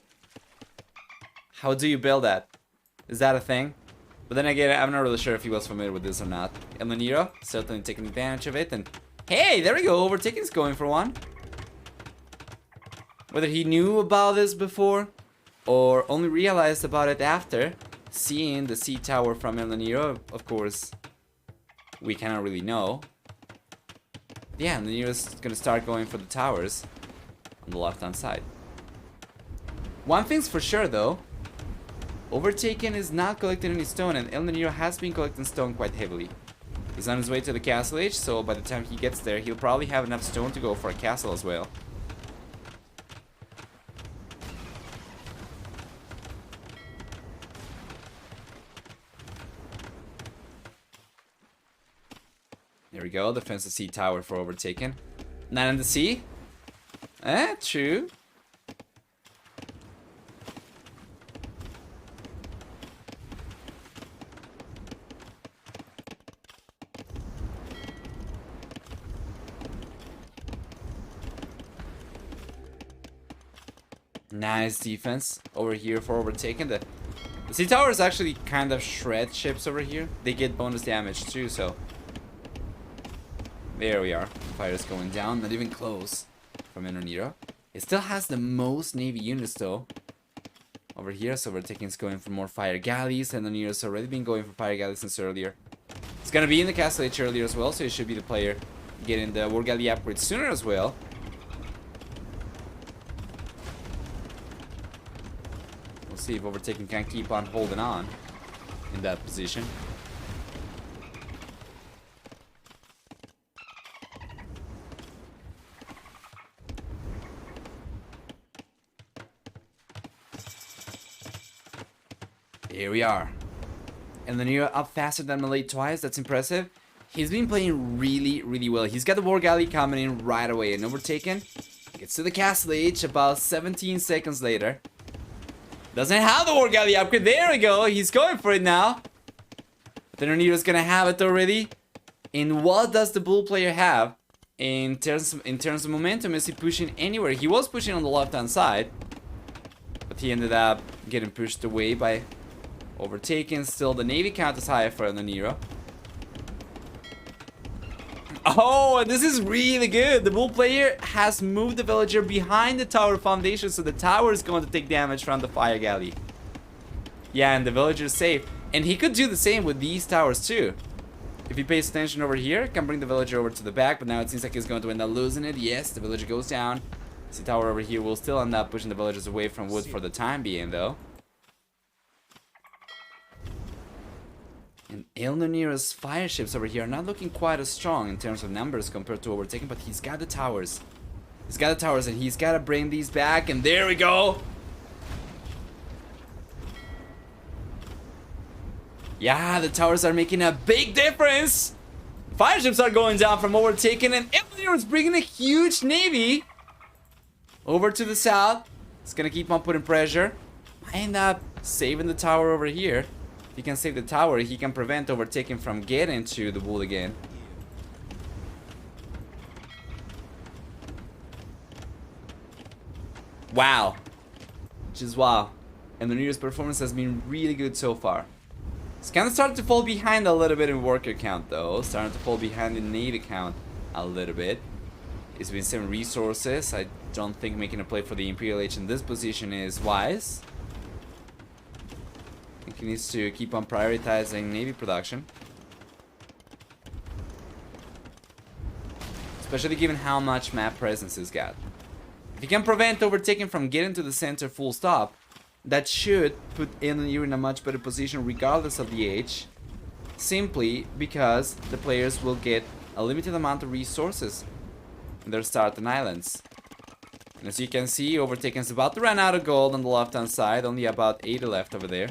How do you build that? Is that a thing? But then again, I'm not really sure if he was familiar with this or not. ElNoniro certainly taking advantage of it, and hey, there we go, Overtaken's going for one. Whether he knew about this before, or only realized about it after seeing the sea tower from ElNoniro, of course, we cannot really know. Yeah, ElNoniro's gonna start going for the towers on the left hand side. One thing's for sure though, Overtaken is not collecting any stone, and ElNoniro has been collecting stone quite heavily. He's on his way to the castle age, so by the time he gets there, he'll probably have enough stone to go for a castle as well. There we go, defensive sea tower for Overtaken. Not in the sea? True. Nice defense over here for Overtaken. The sea towers actually kind of shred ships over here. They get bonus damage too, so there we are. Fire's going down, not even close from ElNoniro. It still has the most navy units though over here, so Overtaken's going for more fire galleys. ElNoniro's already been going for fire galleys since earlier. It's gonna be in the castle age earlier as well, so he should be the player getting the war galley upgrade sooner as well. We'll see if Overtaken can keep on holding on in that position. Here we are. ElNoniro up faster than Malay twice. That's impressive. He's been playing really, really well. He's got the war galley coming in right away. And Overtaken gets to the castle age about 17 seconds later. Doesn't have the war galley upgrade. There we go. He's going for it now. But ElNoniro's gonna have it already. And what does the bull player have in terms of momentum? Is he pushing anywhere? He was pushing on the left-hand side, but he ended up getting pushed away by Overtaken. Still, the navy count is higher for ElNoniro. Oh, and this is really good. The bull player has moved the villager behind the tower foundation, so the tower is going to take damage from the fire galley. Yeah, and the villager is safe. And he could do the same with these towers too. If he pays attention over here, can bring the villager over to the back, but now it seems like he's going to end up losing it. Yes, the villager goes down. See, tower over here will still end up pushing the villagers away from wood for the time being, though. And ElNoniro's fire ships over here are not looking quite as strong in terms of numbers compared to Overtaken, but he's got the towers. He's got the towers, and he's got to bring these back, and there we go! Yeah, the towers are making a big difference! Fire ships are going down from Overtaken, and ElNoniro is bringing a huge navy over to the south. It's gonna keep on putting pressure. Might end up saving the tower over here. If he can save the tower, he can prevent Overtaken from getting to the bull again. Wow. Just wow. And ElNoniro's performance has been really good so far. It's kind of starting to fall behind a little bit in worker count, though. Starting to fall behind in navy count a little bit. It's been 7 resources. I don't think making a play for the Imperial Age in this position is wise. I think he needs to keep on prioritizing navy production. Especially given how much map presence he's got. If he can prevent Overtaken from getting to the center full stop, that should put ElNoniro in a much better position regardless of the age. Simply because the players will get a limited amount of resources in their starting islands. And as you can see, Overtaken's about to run out of gold on the left-hand side, only about 80 left over there.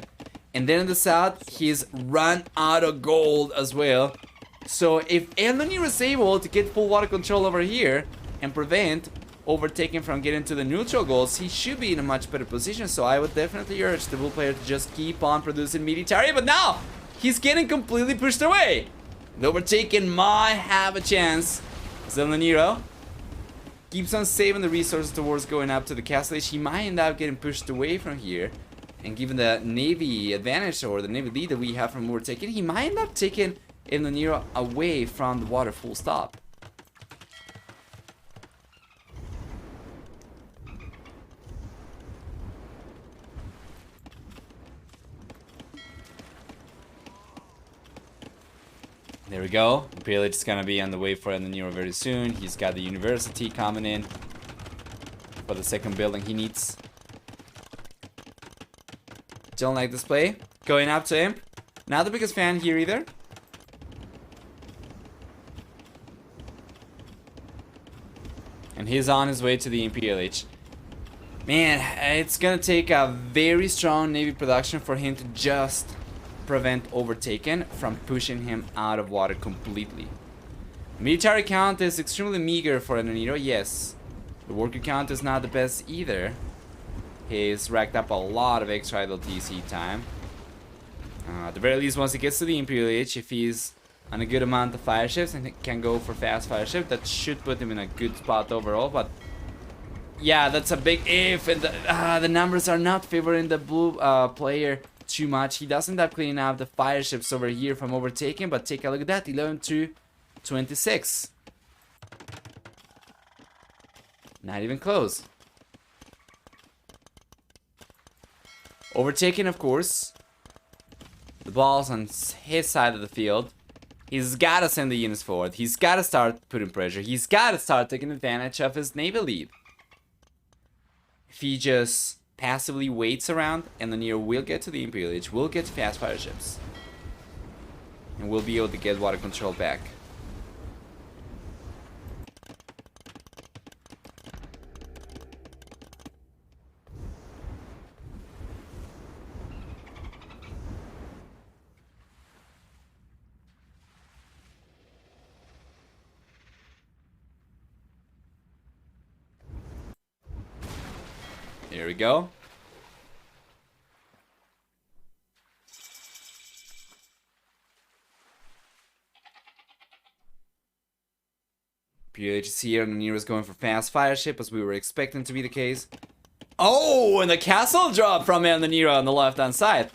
And then in the south, he's run out of gold as well. So if ElNoniro is able to get full water control over here and prevent Overtaken from getting to the neutral goals, he should be in a much better position. So I would definitely urge the bull player to just keep on producing military. But now, he's getting completely pushed away. The Overtaken might have a chance. As ElNoniro keeps on saving the resources towards going up to the castle age, he might end up getting pushed away from here. And given the navy advantage or the navy lead that we have from Overtaken, he might end up taking ElNoniro away from the water full stop. There we go. Imperial Age is gonna be on the way for ElNoniro very soon. He's got the university coming in for the second building he needs. Don't like this play. Going up to him. Not the biggest fan here either. And he's on his way to the Imperial Age. Man, it's gonna take a very strong navy production for him to just prevent Overtaken from pushing him out of water completely. Military count is extremely meager for ElNoniro, yes. The worker count is not the best either. He's racked up a lot of extra idle TC time. At the very least, once he gets to the Imperial Age, if he's on a good amount of fire ships and can go for fast fire ship, that should put him in a good spot overall. But yeah, that's a big if, and the numbers are not favoring the blue player too much. He doesn't end up cleaning up the fire ships over here from Overtaken, but take a look at that, 11 to 26. Not even close. Overtaken, of course. The ball's on his side of the field. He's gotta send the units forward. He's gotta start putting pressure. He's gotta start taking advantage of his naval lead. If he just passively waits around, ElNoniro will get to the Imperial Age, will get fast fire ships. And we'll be able to get water control back. Here we go. PH is here, and ElNoniro is going for fast fire ship, as we were expecting to be the case. Oh, and the castle drop from ElNoniro on the left-hand side.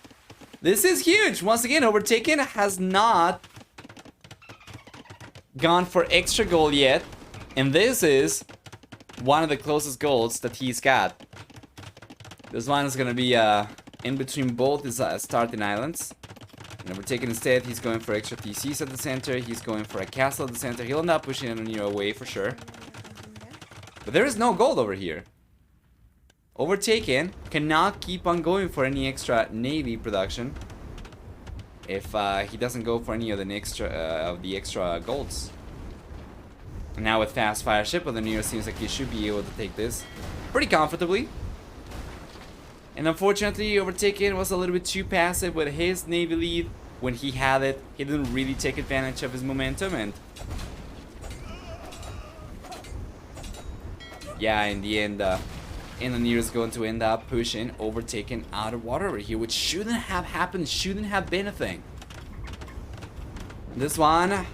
This is huge. Once again, Overtaken has not gone for extra gold yet, and this is one of the closest golds that he's got. This one is gonna be in between both his starting islands. And Overtaken instead, he's going for extra TCs at the center. He's going for a castle at the center. He'll end up pushing ElNoniro away for sure. But there is no gold over here. Overtaken cannot keep on going for any extra navy production if he doesn't go for any of the extra golds. And now with fast fire ship, ElNoniro seems like he should be able to take this pretty comfortably. And unfortunately, Overtaken was a little bit too passive with his navy lead. When he had it, he didn't really take advantage of his momentum, and yeah, in the end, ElNoniro is going to end up pushing Overtaken out of water over here, which shouldn't have happened, shouldn't have been a thing. This one,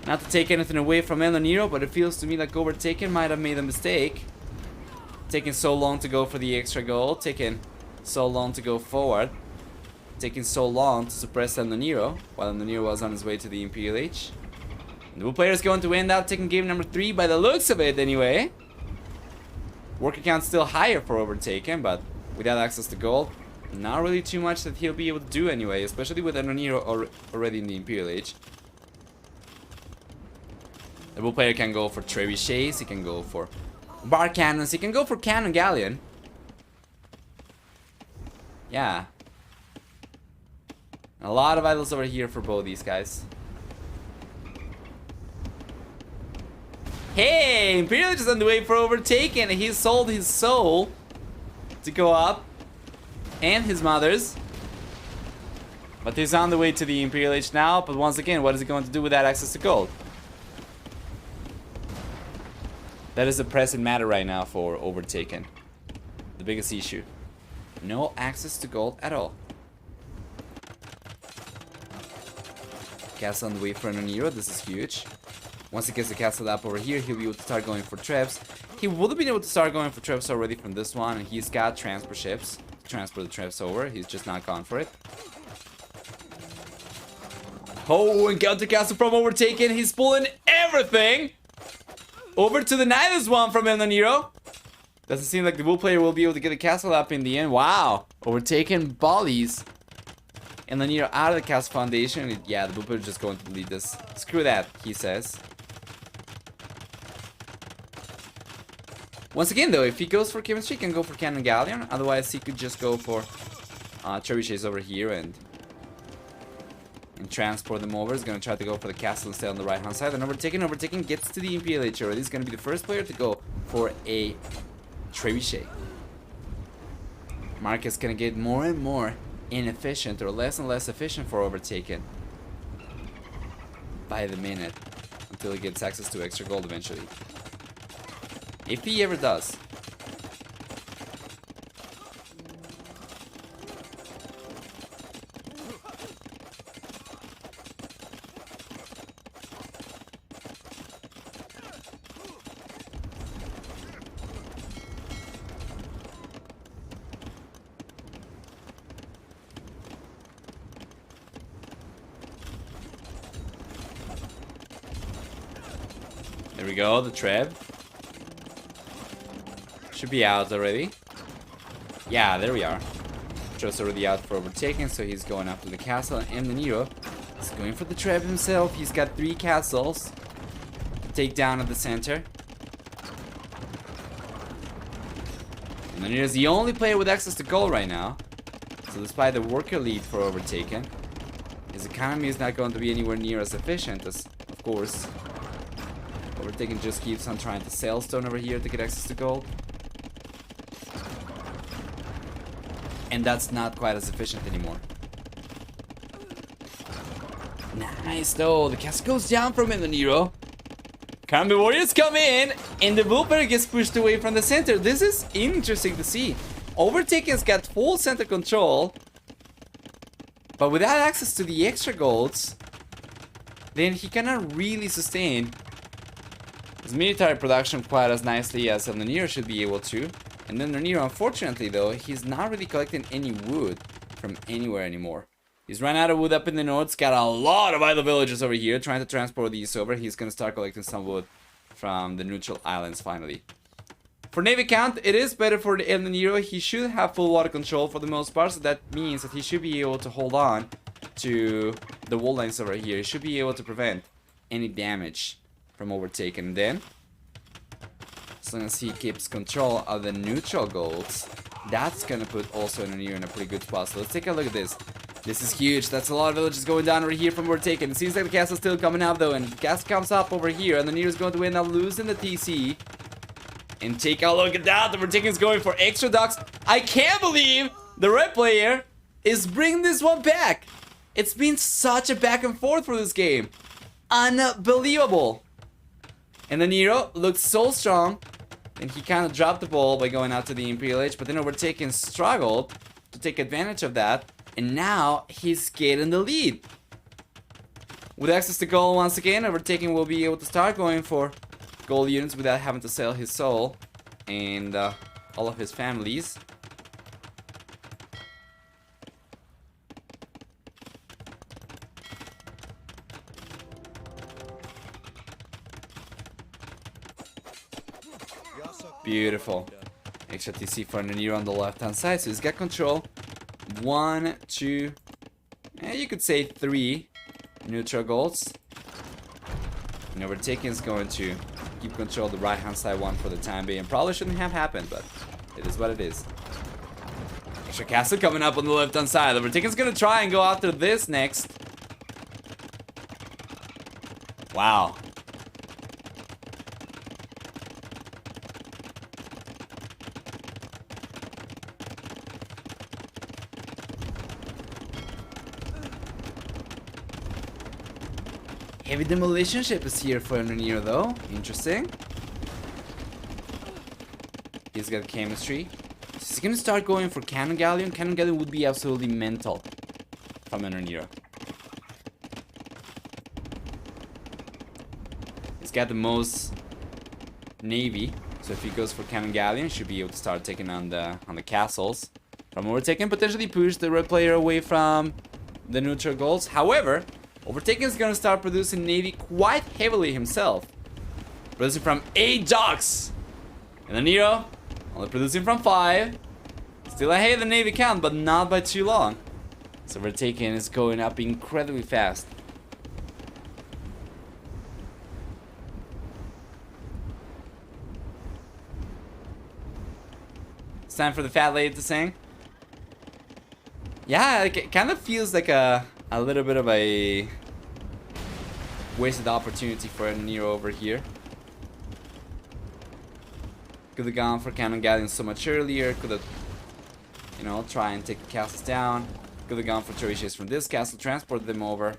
not to take anything away from ElNoniro, but it feels to me like Overtaken might have made a mistake. Taking so long to go for the extra gold, taking so long to go forward, taking so long to suppress ElNoniro, while ElNoniro was on his way to the Imperial Age. And the blue player is going to end up taking game number 3 by the looks of it anyway. Worker count still higher for Overtaken, but without access to gold, not really too much that he'll be able to do anyway, especially with ElNoniro already in the Imperial Age. The blue player can go for trebuchets, he can go for bar cannons, he can go for cannon galleon. Yeah. A lot of idols over here for both these guys. Hey, Imperial Age is on the way for Overtaken. He sold his soul to go up, and his mother's. But he's on the way to the Imperial Age now. But once again, what is he going to do with that access to gold? That is the present matter right now for Overtaken. The biggest issue. No access to gold at all. Castle on the way for ElNoniro. This is huge. Once he gets the castle up over here, he'll be able to start going for trebs. He would have been able to start going for trebs already from this one, and he's got transport ships to transport the trebs over. He's just not gone for it. Oh, and counter castle from Overtaken. He's pulling everything over to deny this one from ElNoniro. Doesn't seem like the blue player will be able to get the castle up in the end. Wow. Overtaken volleys ElNoniro out of the castle foundation. Yeah, the blue player is just going to delete this. Screw that, he says. Once again, though, if he goes for chemistry, he can go for cannon galleon. Otherwise, he could just go for trebuchets over here and transport them over. He's going to try to go for the castle instead on the right-hand side. And Overtaken gets to the Imperial Age already. He's going to be the first player to go for a trebuchet. Marcus is going to get more and more inefficient, or less and less efficient for Overtaken by the minute, until he gets access to extra gold eventually. If he ever does. There we go, the Treb. Should be out already. Yeah, there we are. Treb's already out for Overtaken, so he's going up to the castle. And ElNoniro He's going for the trap himself. He's got 3 castles to take down at the center. And then here's the only player with access to gold right now. So despite the worker lead for Overtaken, his economy is not going to be anywhere near as efficient as, of course, Overtaken just keeps on trying to sell stone over here to get access to gold. And that's not quite as efficient anymore. Nice though, the cast goes down from ElNoniro. Combat warriors come in, and the bull player gets pushed away from the center. This is interesting to see. Overtaken's got full center control, but without access to the extra golds, then he cannot really sustain his military production quite as nicely as ElNoniro should be able to. And then ElNoniro, unfortunately though, he's not really collecting any wood from anywhere anymore. He's run out of wood up in the north. He's got a lot of idle villagers over here trying to transport these over. He's gonna start collecting some wood from the neutral islands finally. For navy count, it is better for the ElNoniro. He should have full water control for the most part, so that means that he should be able to hold on to the wall lines over here. He should be able to prevent any damage from Overtaken. Then, as long as he keeps control of the neutral golds, that's gonna put also ElNoniro in a pretty good spot. So let's take a look at this. This is huge. That's a lot of villages going down over here from Overtaken. It seems like the castle's still coming up though, and the castle comes up over here, and ElNoniro's going to end up losing the TC. And take a look at that. Overtaken's going for extra docks. I can't believe the red player is bringing this one back. It's been such a back and forth for this game. Unbelievable. And ElNoniro looked so strong, and he kind of dropped the ball by going out to the Imperial Age, but then Overtaken struggled to take advantage of that, and now he's getting the lead. With access to gold once again, Overtaken will be able to start going for gold units without having to sell his soul and all of his families. Beautiful. Extra TC for ElNoniro on the left hand side, so he's got control. 1, 2, you could say 3 neutral golds. And Overtaken is going to keep control of the right hand side one for the time being. Probably shouldn't have happened, but it is what it is. Extra castle coming up on the left hand side. Overtaken's gonna try and go after this next. Wow. Heavy demolition ship is here for ElNoniro though. Interesting. He's got chemistry. He's gonna start going for cannon galleon. Cannon galleon would be absolutely mental from ElNoniro. He's got the most navy, so if he goes for cannon galleon, he should be able to start taking on the castles from Overtaken. Potentially push the red player away from the neutral golds. However, Overtaken is going to start producing navy quite heavily himself. Producing from 8 docks. And ElNoniro only producing from 5. Still ahead of the navy count, but not by too long. So Overtaken is going up incredibly fast. It's time for the fat lady to sing. Yeah, it kind of feels like a little bit of a wasted opportunity for ElNoniro over here. Could have gone for cannon galleon so much earlier. Could have, you know, try and take the castles down. Could have gone for trebuchets from this castle, transport them over.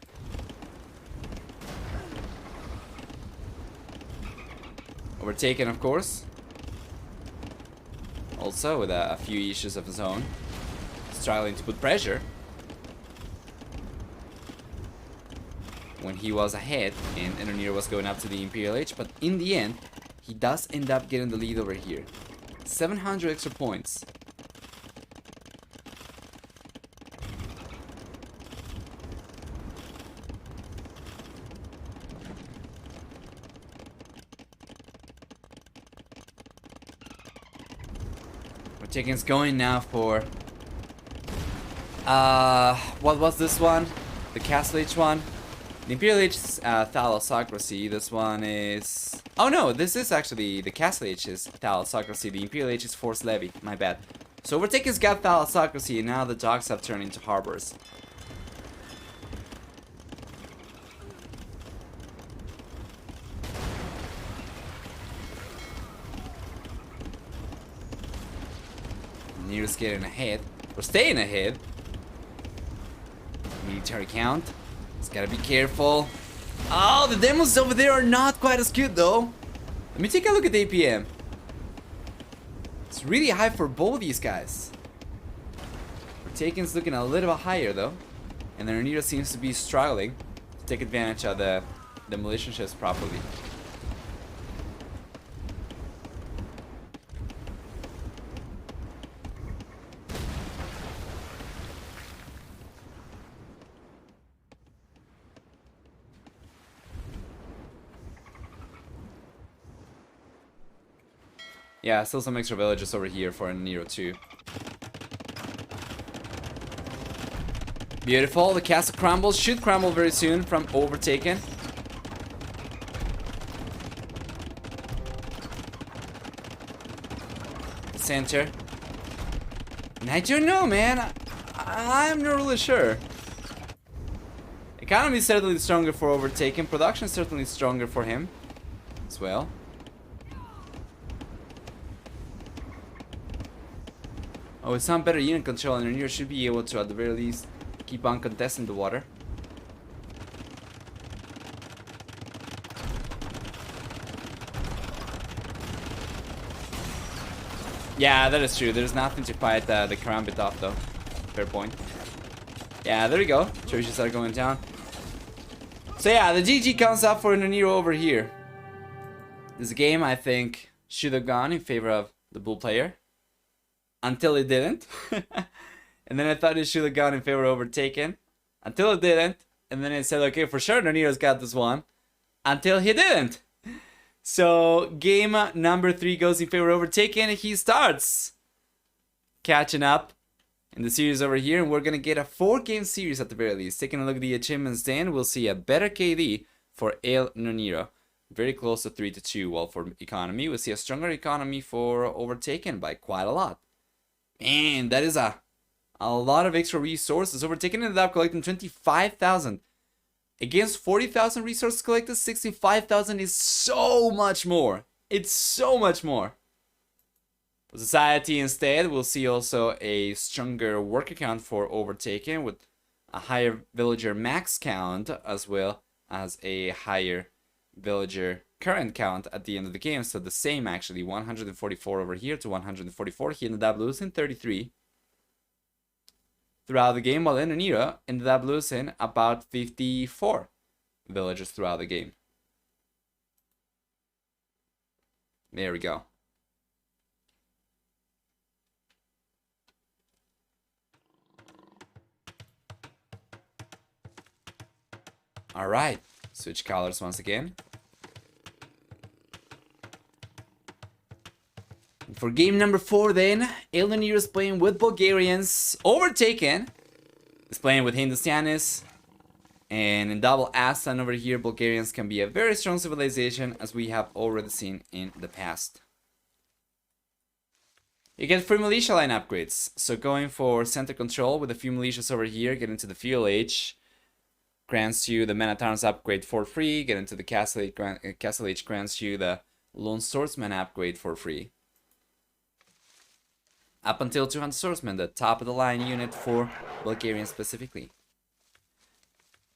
Overtaken, of course. Also with a few issues of his own. Struggling to put pressure when he was ahead and ElNoniro was going up to the Imperial Age, but in the end he does end up getting the lead over here. 700 extra points. Overtaken's going now for what was this one? The Castle Age one? The Imperial Age is thalassocracy. This one is... Oh no, this is actually... The Castle Age is thalassocracy. The Imperial Age is forced levy. My bad. So Overtaken's got thalassocracy, and now the docks have turned into harbors. Nero's getting ahead. We're staying ahead. Military count. Just gotta be careful. Oh, the demos over there are not quite as good though. Let me take a look at the APM. It's really high for both these guys. Overtaken's looking a little bit higher though. And the ElNoniro seems to be struggling to take advantage of the demolition ships properly. Yeah, still some extra villages over here for ElNoniro too. Beautiful, the castle crumbles, should crumble very soon from Overtaken. The center. And I don't know, man. I'm not really sure. Economy is certainly stronger for Overtaken. Production is certainly stronger for him as well. Oh, with some better unit control, and ElNoniro should be able to, at the very least, keep on contesting the water. Yeah, that is true. There's nothing to fight the Karambit off, though. Fair point. Yeah, there we go. Churches are going down. So yeah, the GG comes up for ElNoniro over here. This game, I think, should have gone in favor of the bull player. Until it didn't. And then I thought it should have gone in favor of Overtaken. Until it didn't. And then it said, okay, for sure ElNoniro's got this one. Until he didn't. So game number 3 goes in favor of Overtaken. He starts catching up in the series over here. And we're going to get a 4-game series at the very least. Taking a look at the achievements then, we'll see a better KD for ElNoniro. Very close to 3-2. While for economy, we'll see a stronger economy for Overtaken by quite a lot. Man, that is a lot of extra resources. Overtaken ended up collecting 25,000. Against 40,000 resources collected, 65,000 is so much more. It's so much more. For society instead, we'll see also a stronger worker count for Overtaken with a higher villager max count as well as a higher villager current count at the end of the game. So the same actually, 144 over here to 144. He ended up losing 33 throughout the game, while ElNoniro ended up losing about 54 villagers throughout the game. There we go. All right, switch colors once again. For game number 4 then, ElNoniro is playing with Bulgarians. Overtaken is playing with Hindustanis. And in double Aslan over here, Bulgarians can be a very strong civilization, as we have already seen in the past. You get free militia line upgrades. So going for center control with a few militias over here, get into the Feudal Age. Grants you the Men-at-Arms upgrade for free. Get into the Castle Age, grants you the Lone Swordsman upgrade for free. Up until 200 swordsmen, the top of the line unit for Bulgarians specifically.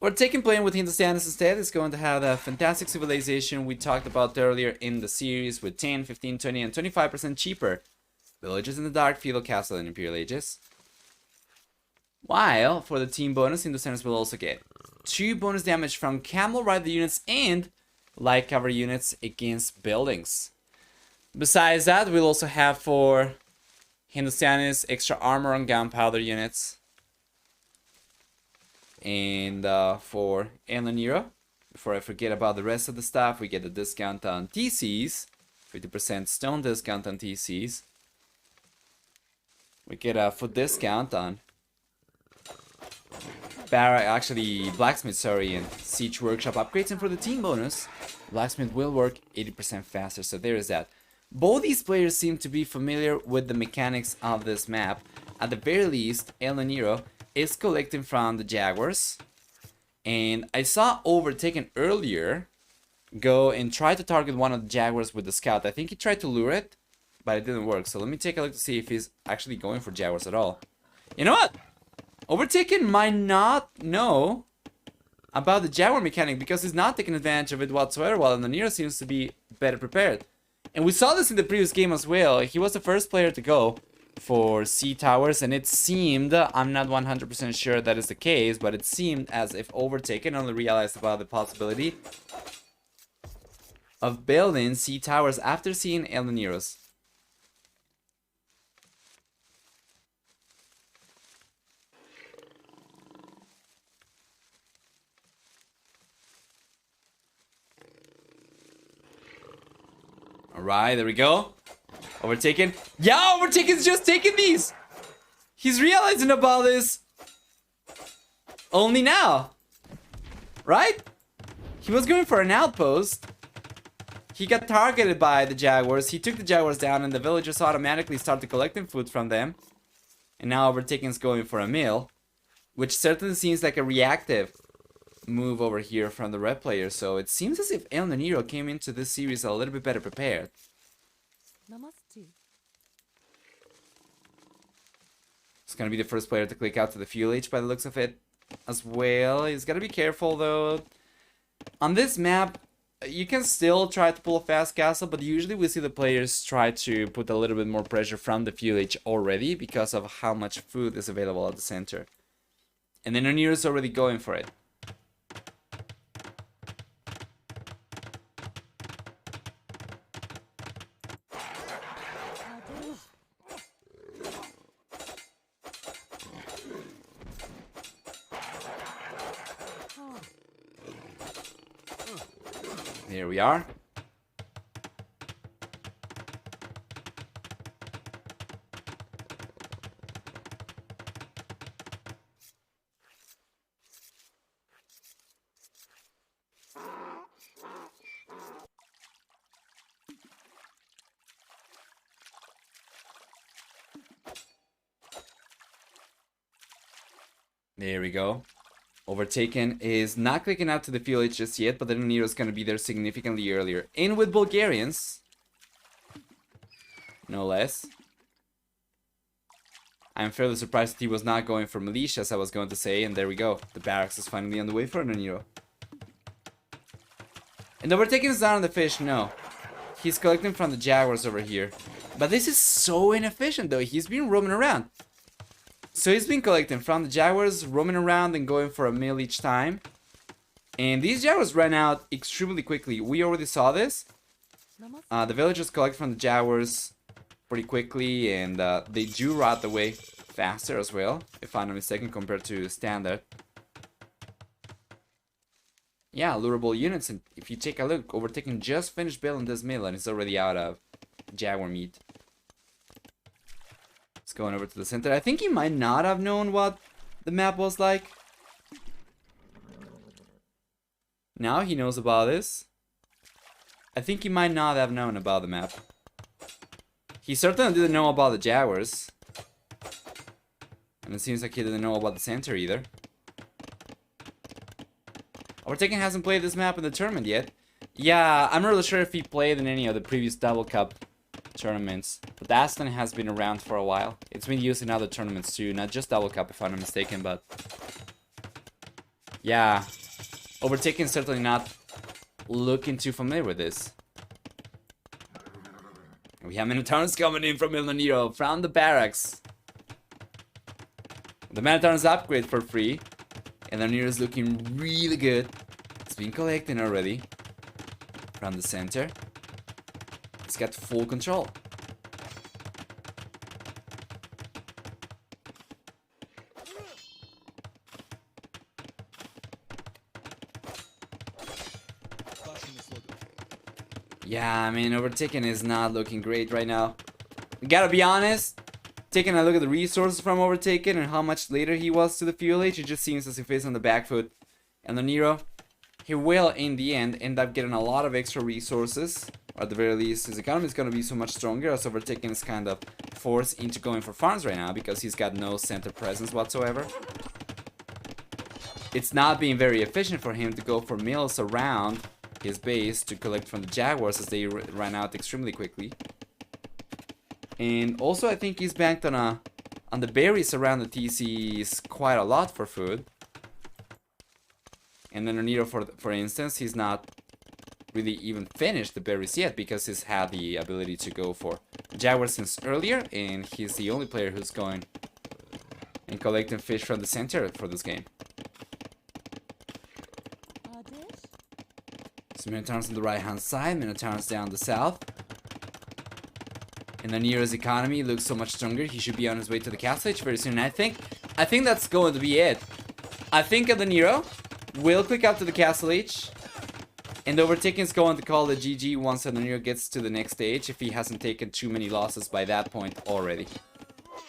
Overtaken playing with Hindustanis instead is going to have a fantastic civilization we talked about earlier in the series with 10, 15, 20, and 25% cheaper villages in the Dark, Feudal, Castle, and Imperial Ages. While for the team bonus, Hindustanis will also get 2 bonus damage from Camel Rider units and light cover units against buildings. Besides that, we'll also have for Hindustanis extra armor on gunpowder units. And for ElNoniro, before I forget about the rest of the stuff, we get a discount on TCs, 50% stone discount on TCs. We get a foot discount on Blacksmith, sorry, and Siege Workshop upgrades, and for the team bonus, Blacksmith will work 80% faster, so there is that. Both these players seem to be familiar with the mechanics of this map. At the very least, ElNoniro is collecting from the Jaguars, and I saw Overtaken earlier go and try to target one of the Jaguars with the Scout. I think he tried to lure it, but it didn't work, so let me take a look to see if he's actually going for Jaguars at all. You know what? Overtaken might not know about the Jaguar mechanic because he's not taking advantage of it whatsoever, while ElNoniro seems to be better prepared. And we saw this in the previous game as well. He was the first player to go for C towers, and it seemed, I'm not 100% sure that is the case, but it seemed as if Overtaken only realized about the possibility of building C towers after seeing ElNoniro's. Alright, there we go. Overtaken. Yeah, Overtaken's just taking these! He's realizing about this only now. Right? He was going for an outpost. He got targeted by the Jaguars. He took the Jaguars down, and the villagers automatically started collecting food from them. And now Overtaken's going for a meal, which certainly seems like a reactive move over here from the red player. So it seems as if ElNoniro came into this series a little bit better prepared. He's gonna be the first player to click out to the fuel H by the looks of it as well. He's gotta be careful though. On this map, you can still try to pull a fast castle, but usually we see the players try to put a little bit more pressure from the fuel H already because of how much food is available at the center. And then ElNoniro is already going for it. Here we are. There we go. Overtaken is not clicking out to the fuel H just yet, but then ElNoniro is going to be there significantly earlier. In with Bulgarians. No less. I'm fairly surprised that he was not going for militia, as I was going to say, and there we go. The barracks is finally on the way for ElNoniro. And Overtaken is down on the fish, no. He's collecting from the Jaguars over here. But this is so inefficient though, he's been roaming around. So he's been collecting from the Jaguars, roaming around and going for a meal each time. And these Jaguars ran out extremely quickly. We already saw this. The villagers collect from the Jaguars pretty quickly, and they do rot away faster as well, if I'm not mistaken, compared to standard. Yeah, lurable units, and if you take a look, Overtaken just finished building this mill and it's already out of Jaguar meat. It's going over to the center. I think he might not have known what the map was like. Now he knows about this. I think he might not have known about the map. He certainly didn't know about the Jaguars. And it seems like he didn't know about the center either. Overtaken hasn't played this map in the tournament yet. Yeah, I'm not really sure if he played in any of the previous Double Cup tournaments. But Aston has been around for a while. It's been used in other tournaments too, not just Double Cup if I'm not mistaken, but... yeah, Overtaken certainly not looking too familiar with this. We have Minotaurs coming in from ElNoniro, from the barracks. The Minotaurs upgrade for free. ElNoniro is looking really good. It's been collecting already. From the center. It's got full control. Yeah, I mean, Overtaken is not looking great right now. We gotta be honest. taking a look at the resources from Overtaken and how much later he was to the fuel age, it just seems as if he's on the back foot. And ElNoniro, he will in the end up getting a lot of extra resources. Or at the very least, his economy is going to be so much stronger, as Overtaken is kind of forced into going for farms right now because he's got no center presence whatsoever. It's not being very efficient for him to go for mills around his base to collect from the Jaguars, as they ran out extremely quickly. And also I think he's banked on the berries around the TCs quite a lot for food. And then ElNoniro, for instance, he's not really even finished the berries yet because he's had the ability to go for Jaguars since earlier, and he's the only player who's going and collecting fish from the center for this game. So Minotaurs on the right hand side, Minotaurs down the south. And ElNoniro's economy looks so much stronger. He should be on his way to the castle age very soon. And I think that's going to be it. I think ElNoniro will click up to the castle age. And Overtaken is going to call it GG once ElNoniro gets to the next stage, if he hasn't taken too many losses by that point already.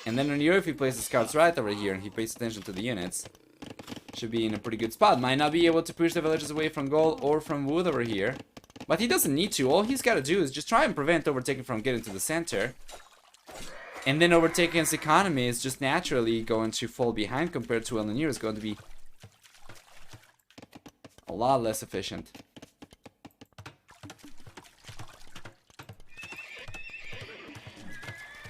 And then ElNoniro, if he plays his cards right over here and he pays attention to the units, should be in a pretty good spot. Might not be able to push the villages away from gold or from wood over here, but he doesn't need to. All he's got to do is just try and prevent Overtaken from getting to the center. And then Overtaken's economy is just naturally going to fall behind compared to ElNoniro. Is going to be a lot less efficient.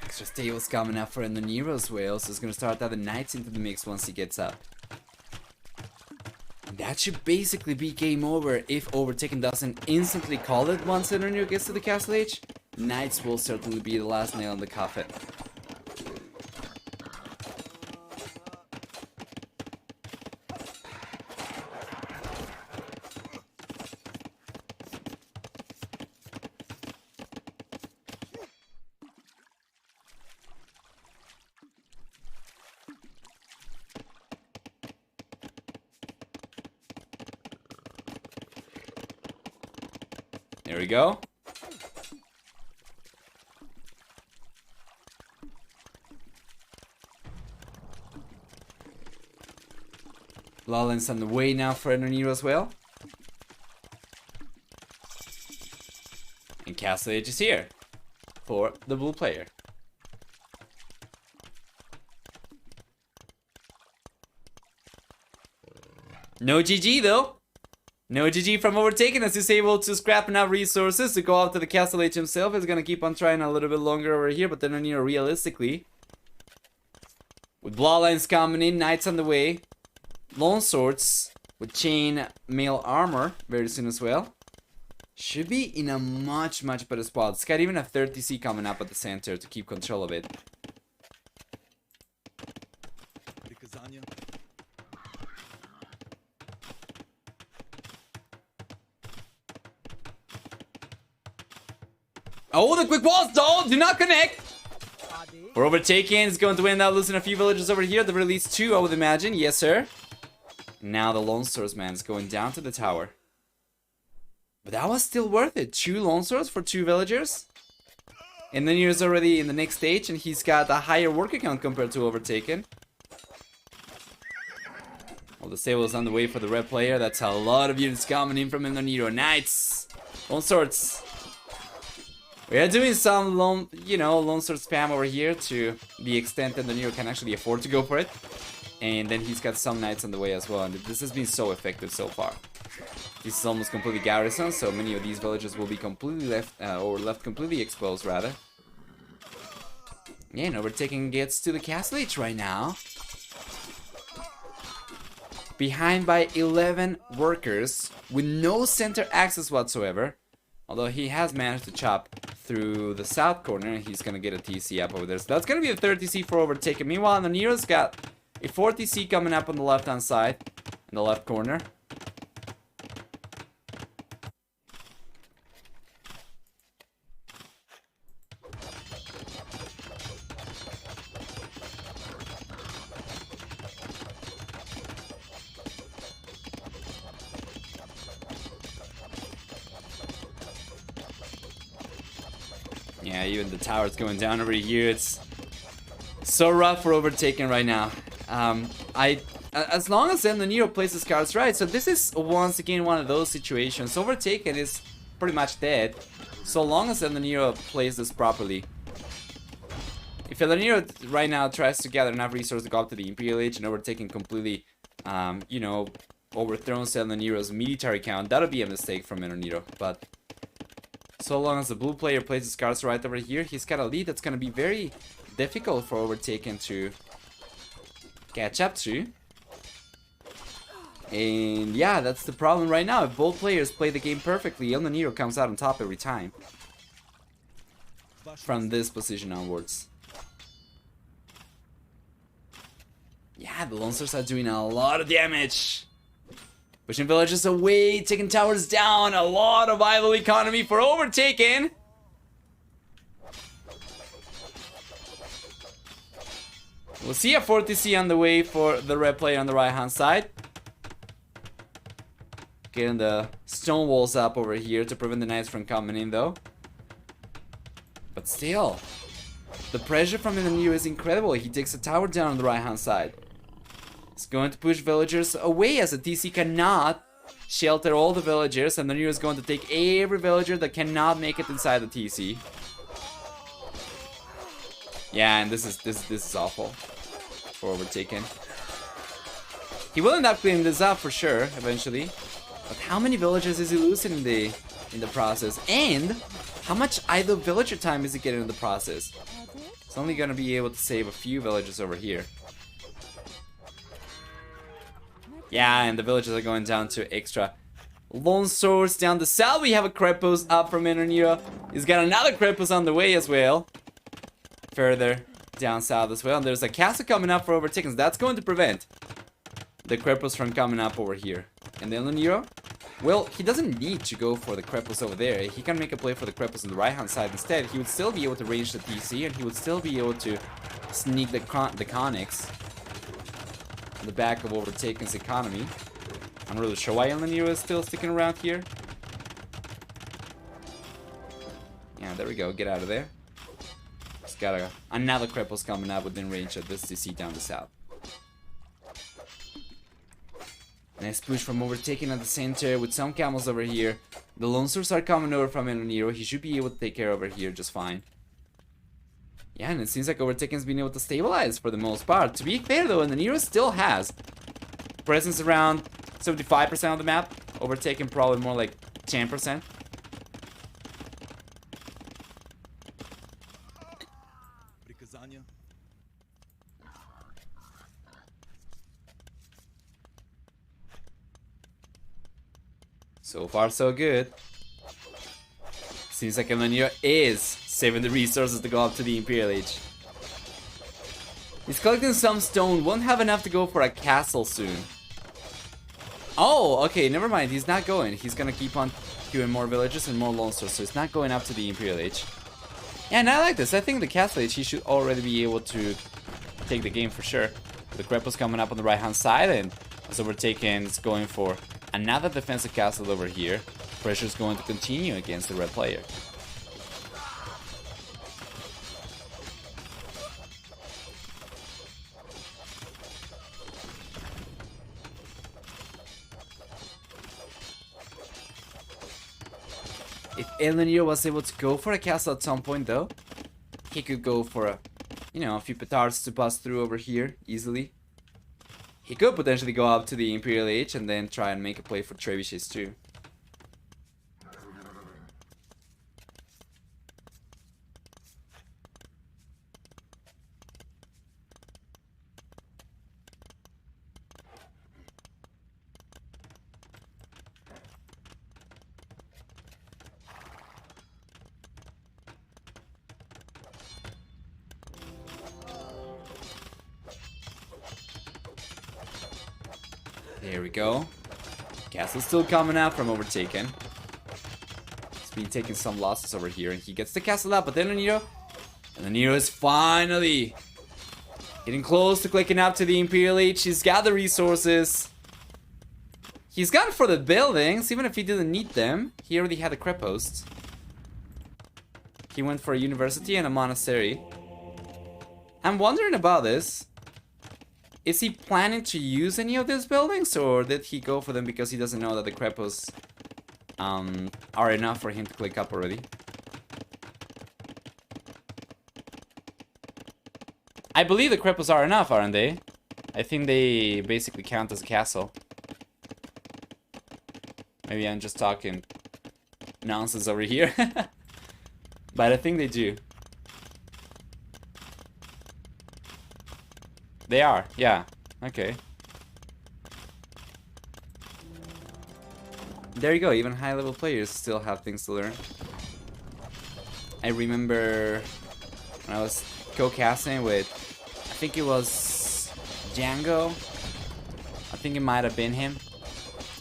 Extra stables coming up for ElNoniro as well, so it's going to start adding knights into the mix once he gets up. That should basically be game over if Overtaken doesn't instantly call it once ElNoniro gets to the castle age. Knights will certainly be the last nail in the coffin. There we go. Lawlins on the way now for ElNoniro as well. And Castle Age is here for the blue player. No GG though. No GG from Overtaken, as he's able to scrap enough resources to go out to the Castle Age himself. He's gonna keep on trying a little bit longer over here, but then ElNoniro realistically, with bloodlines coming in, knights on the way, long swords with chain mail armor very soon as well, should be in a much better spot. It's got even a 30C coming up at the center to keep control of it. Oh, the quick walls, do not connect. For Overtaken is going to end up losing a few villages over here. They've released 2, I would imagine. Yes, sir. Now the Lone Swordsman is going down to the tower. But that was still worth it. 2 Lone Swords for 2 villagers. And then he's already in the next stage, and he's got a higher work account compared to Overtaken. Well, the stable is on the way for the red player. That's a lot of units coming in from ElNoniro. Knights, Lone Swords. We are doing some lone sword spam over here to the extent that ElNoniro can actually afford to go for it. And then he's got some knights on the way as well, and this has been so effective so far. This is almost completely garrisoned, so many of these villages will be completely left completely exposed rather. Yeah, and Overtaken gets to the castle age right now. Behind by 11 workers with no center access whatsoever. Although he has managed to chop through the south corner, and he's gonna get a TC up over there. So that's gonna be a 3rd TC for Overtaken. Meanwhile, ElNoniro's got a 4th TC coming up on the left-hand side, in the left corner. Yeah, even the tower's going down over here. It's So rough for Overtaken right now. As long as ElNoniro plays his cards right, so this is once again one of those situations. Overtaken is pretty much dead, so long as ElNoniro plays this properly. If ElNoniro right now tries to gather enough resources to go up to the Imperial Age and Overtaken completely, you know, overthrows ElNoniro's military count, that'll be a mistake from ElNoniro. But so long as the blue player plays his cards right over here, he's got a lead that's gonna be very difficult for Overtaken to catch up to. And yeah, that's the problem right now. If both players play the game perfectly, ElNoniro comes out on top every time. From this position onwards. Yeah, the Lone Stars are doing a lot of damage. Pushing villages away, taking towers down. A lot of idle economy for Overtaken. We'll see a 40C on the way for the red player on the right hand side. Getting the stone walls up over here to prevent the knights from coming in though. But still, the pressure from ElNoniro is incredible. He takes a tower down on the right hand side. He's going to push villagers away as the TC cannot shelter all the villagers, and ElNoniro is going to take every villager that cannot make it inside the TC. Yeah, and this is awful for Overtaken. He will end up cleaning this up for sure eventually. But how many villagers is he losing in the process? And how much idle villager time is he getting in the process? He's only gonna be able to save a few villagers over here. Yeah, and the villagers are going down to extra. Lone Stars down the south. We have a Krepos up from ElNoniro. He's got another Krepos on the way as well. Further down south as well. And there's a castle coming up for Overtaken. So that's going to prevent the Krepos from coming up over here. And then ElNoniro, well, he doesn't need to go for the Krepos over there. He can make a play for the Krepos on the right hand side instead. He would still be able to range the TC, and he would still be able to sneak the Conics on the back of Overtaken's economy. I'm not really sure why ElNoniro is still sticking around here. Yeah, there we go. Get out of there. He's got another Krepos coming up within range of this TC down the south. Nice push from Overtaken at the center with some camels over here. The Lone Stars are coming over from ElNoniro. He should be able to take care over here just fine. Yeah, and it seems like Overtaken's been able to stabilize for the most part. To be fair though, ElNoniro still has presence around 75% of the map. Overtaken probably more like 10%. So far, so good. Seems like ElNoniro is saving the resources to go up to the Imperial Age. He's collecting some stone. Won't have enough to go for a castle soon. Oh, okay, never mind. He's not going. He's gonna keep on queuing more villages and more Lone Stars, so he's not going up to the Imperial Age. Yeah, and I like this. I think the Castle Age, he should already be able to take the game for sure. The Krepos coming up on the right-hand side, and as Overtaken is going for another defensive castle over here. Pressure is going to continue against the red player. If ElNoniro was able to go for a castle at some point though, he could go for a, you know, a few petards to pass through over here easily. He could potentially go up to the Imperial Age and then try and make a play for trebuchets too. There we go. Castle's still coming out from Overtaken. He's been taking some losses over here, and he gets the castle up, but then ElNoniro is finally getting close to clicking up to the Imperial Age. He's got the resources. He's gone for the buildings, even if he didn't need them. He already had a Krepos. He went for a university and a monastery. I'm wondering about this. Is he planning to use any of these buildings, or did he go for them because he doesn't know that the crepos are enough for him to click up already? I believe the crepos are enough, aren't they? I think they basically count as a castle. Maybe I'm just talking nonsense over here. But I think they do. They are, yeah. Okay. There you go, even high-level players still have things to learn. I remember when I was co-casting with, I think it was Django. I think it might have been him.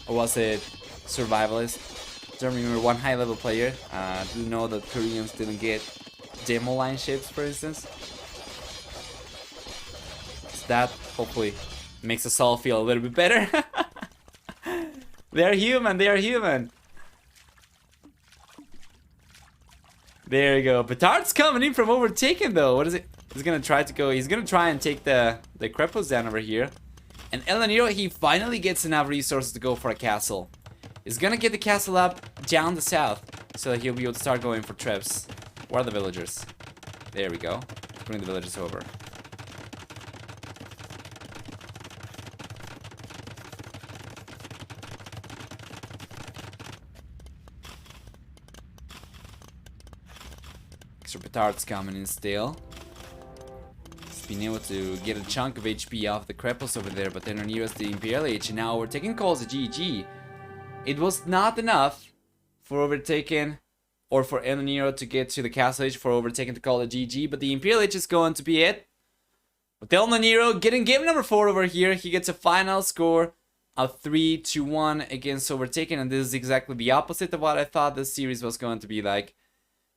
Or was it Survivalist? I don't remember, one high-level player. Do know that Koreans didn't get demo line ships, for instance. That hopefully makes us all feel a little bit better. They are human, they are human. There you go. Petard's coming in from Overtaken though. What is it? He's gonna try to go. He's gonna try and take the crepos down over here. And ElNoniro, he finally gets enough resources to go for a castle. He's gonna get the castle up down the south so that he'll be able to start going for trips. Where are the villagers? There we go. Bring the villagers over. Extra petards coming in still. He's been able to get a chunk of HP off the crepos over there, but then ElNoniro's the Imperial Age, and now Overtaken calls a GG. It was not enough for Overtaken or for ElNoniro to get to the Castle Age for Overtaken to call a GG, but the Imperial Age is going to be it. With ElNoniro getting game number 4 over here, he gets a final score of 3-1 against Overtaken, and this is exactly the opposite of what I thought this series was going to be like.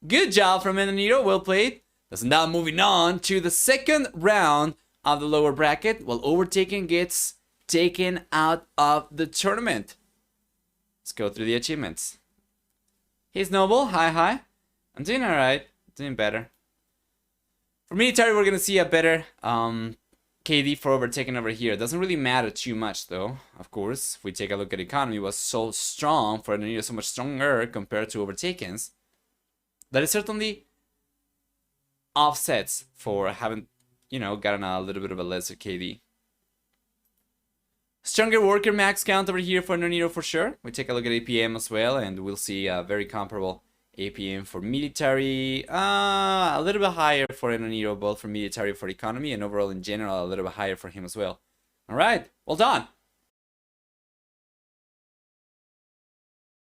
Good job from ElNoniro, well played. That's now moving on to the second round of the lower bracket, while Overtaken gets taken out of the tournament. Let's go through the achievements. Hey Snowball, hi. I'm doing alright, doing better. For military, we're gonna see a better KD for Overtaken over here. It doesn't really matter too much though, of course. If we take a look at economy, it was so strong for ElNoniro, so much stronger compared to Overtaken's. That is certainly offsets for having, you know, gotten a little bit of a lesser KD. Stronger worker max count over here for ElNoniro for sure. We take a look at APM as well, and we'll see a very comparable APM for military. A little bit higher for ElNoniro, both for military, for economy, and overall in general a little bit higher for him as well. All right, well done.